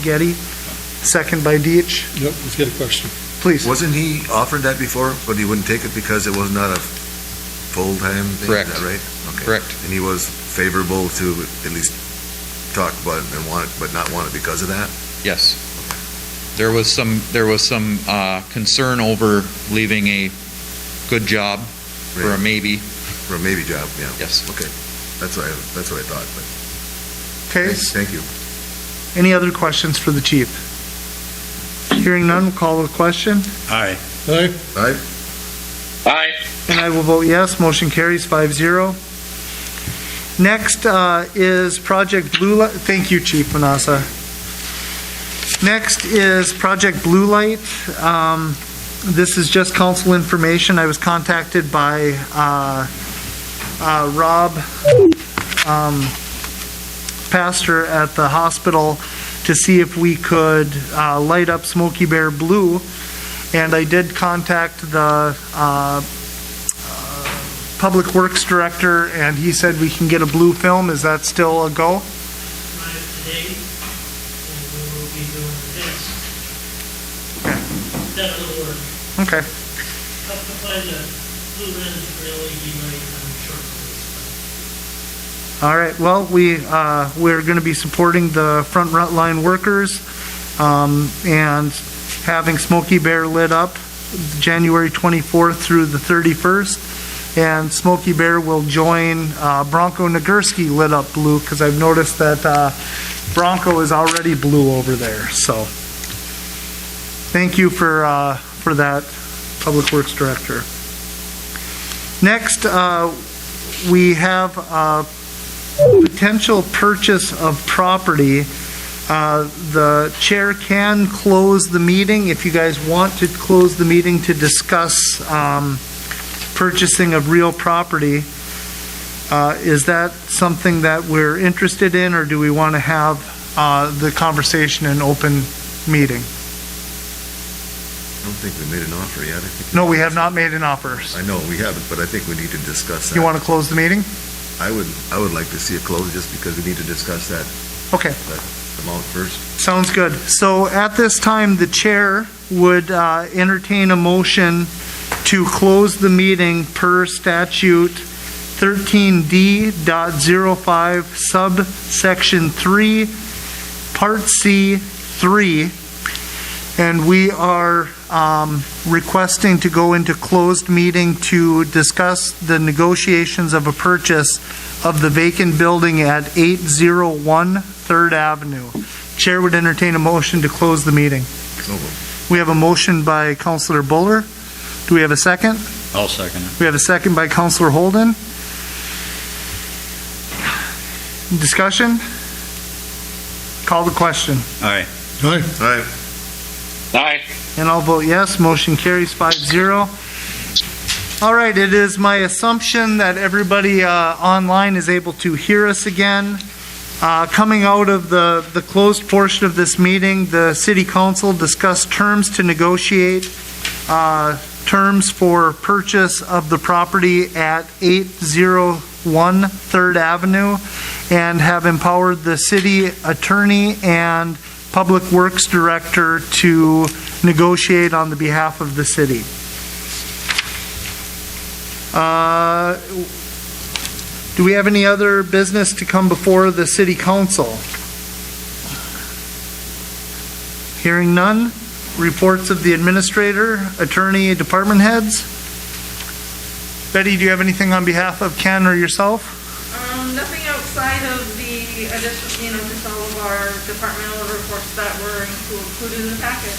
Getty, second by Deitch. Yep, let's get a question. Please. Wasn't he offered that before, but he wouldn't take it because it was not a full-time thing? Correct. Is that right? Okay. Correct. And he was favorable to at least talk about it and want it, but not want it because of that? Yes. There was some concern over leaving a good job for a Right. maybe. For a maybe job, yeah. Yes. Okay. That's what I thought, but Okay. thank you. Any other questions for the chief? Hearing none, we'll call the question. Aye. Aye. Aye. Aye. And I will vote yes. Motion carries 5-0. Next is Project Blue Light. Thank you, Chief Manassa. Next is Project Blue Light. This is just council information. I was contacted by Rob, pastor at the hospital, to see if we could light up Smoky Bear blue. And I did contact the Public Works Director, and he said we can get a blue film. Is that still a go? Today, and we will be doing this. That will work. Okay. Have to find a blue lens for LED light on short All right. Well, we're going to be supporting the front line workers and having Smoky Bear lit up January 24th through the 31st. And Smoky Bear will join Bronco Nagurski lit up blue, because I've noticed that Bronco is already blue over there. So thank you for that, Public Works Director. Next, we have potential purchase of property. The chair can close the meeting if you guys want to close the meeting to discuss purchasing of real property. Is that something that we're interested in, or do we want to have the conversation in open meeting? I don't think we made an offer yet. I think No, we have not made an offer. I know we haven't, but I think we need to discuss that. You want to close the meeting? I would like to see it closed just because we need to discuss that Okay. amount first. Sounds good. So at this time, the chair would entertain a motion to close the meeting per statute 13D.05 subsection 3, part C 3. And we are requesting to go into closed meeting to discuss the negotiations of a purchase of the vacant building at 801 3rd Avenue. Chair would entertain a motion to close the meeting. We have a motion by Councillor Buller. Do we have a second? I'll second it. We have a second by Councillor Holden. Discussion? Call the question. Aye. Aye. Aye. Aye. And I'll vote yes. Motion carries 5-0. All right, it is my assumption that everybody online is able to hear us again. Coming out of the closed portion of this meeting, the City Council discussed terms to negotiate, terms for purchase of the property at 801 3rd Avenue, and have empowered the city attorney and Public Works Director to negotiate on the behalf of the city. Do we have any other business to come before the City Council? Hearing none. Reports of the administrator, attorney, department heads. Betty, do you have anything on behalf of Ken or yourself? Nothing outside of the additional, just all of our departmental reports that were included in the packet.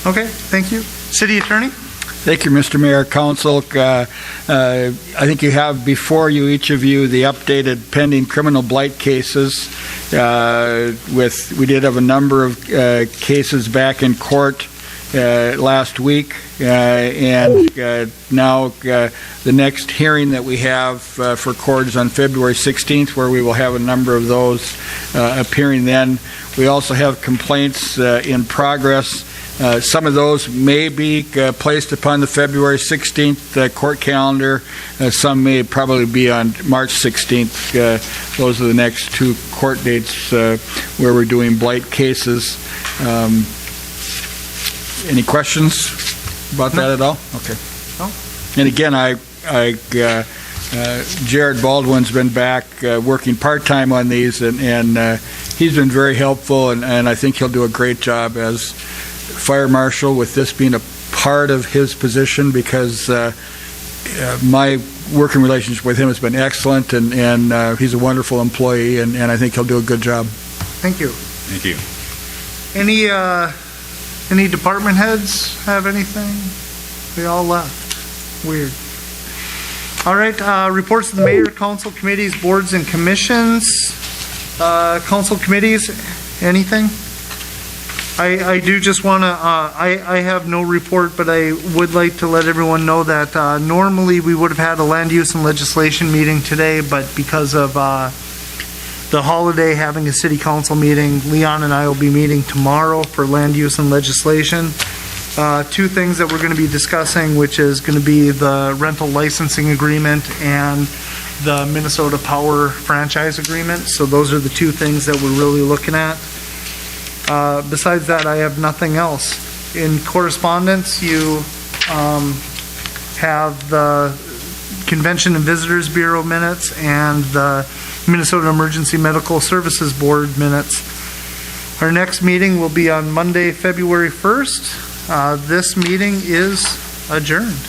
Okay, thank you. City attorney? Thank you, Mr. Mayor, Council. I think you have before you, each of you, the updated pending criminal blight cases. We did have a number of cases back in court last week, and now the next hearing that we have for court is on February 16th, where we will have a number of those appearing then. We also have complaints in progress. Some of those may be placed upon the February 16th court calendar. Some may probably be on March 16th. Those are the next two court dates where we're doing blight cases. Any questions about that at all? Okay. No. And again, Jared Baldwin's been back working part-time on these, and he's been very helpful, and I think he'll do a great job as fire marshal with this being a part of his position, because my working relationship with him has been excellent, and he's a wonderful employee, and I think he'll do a good job. Thank you. Thank you. Any department heads have anything? They all left. Weird. All right, reports of the mayor, council committees, boards, and commissions. Council committees, anything? I do just want to, I have no report, but I would like to let everyone know that normally we would have had a land use and legislation meeting today, but because of the holiday, having a city council meeting, Leon and I will be meeting tomorrow for land use and legislation. Two things that we're going to be discussing, which is going to be the rental licensing agreement and the Minnesota Power franchise agreement. So those are the two things that we're really looking at. Besides that, I have nothing else. In correspondence, you have the Convention and Visitors Bureau minutes and the Minnesota Emergency Medical Services Board minutes. Our next meeting will be on Monday, February 1st. This meeting is adjourned.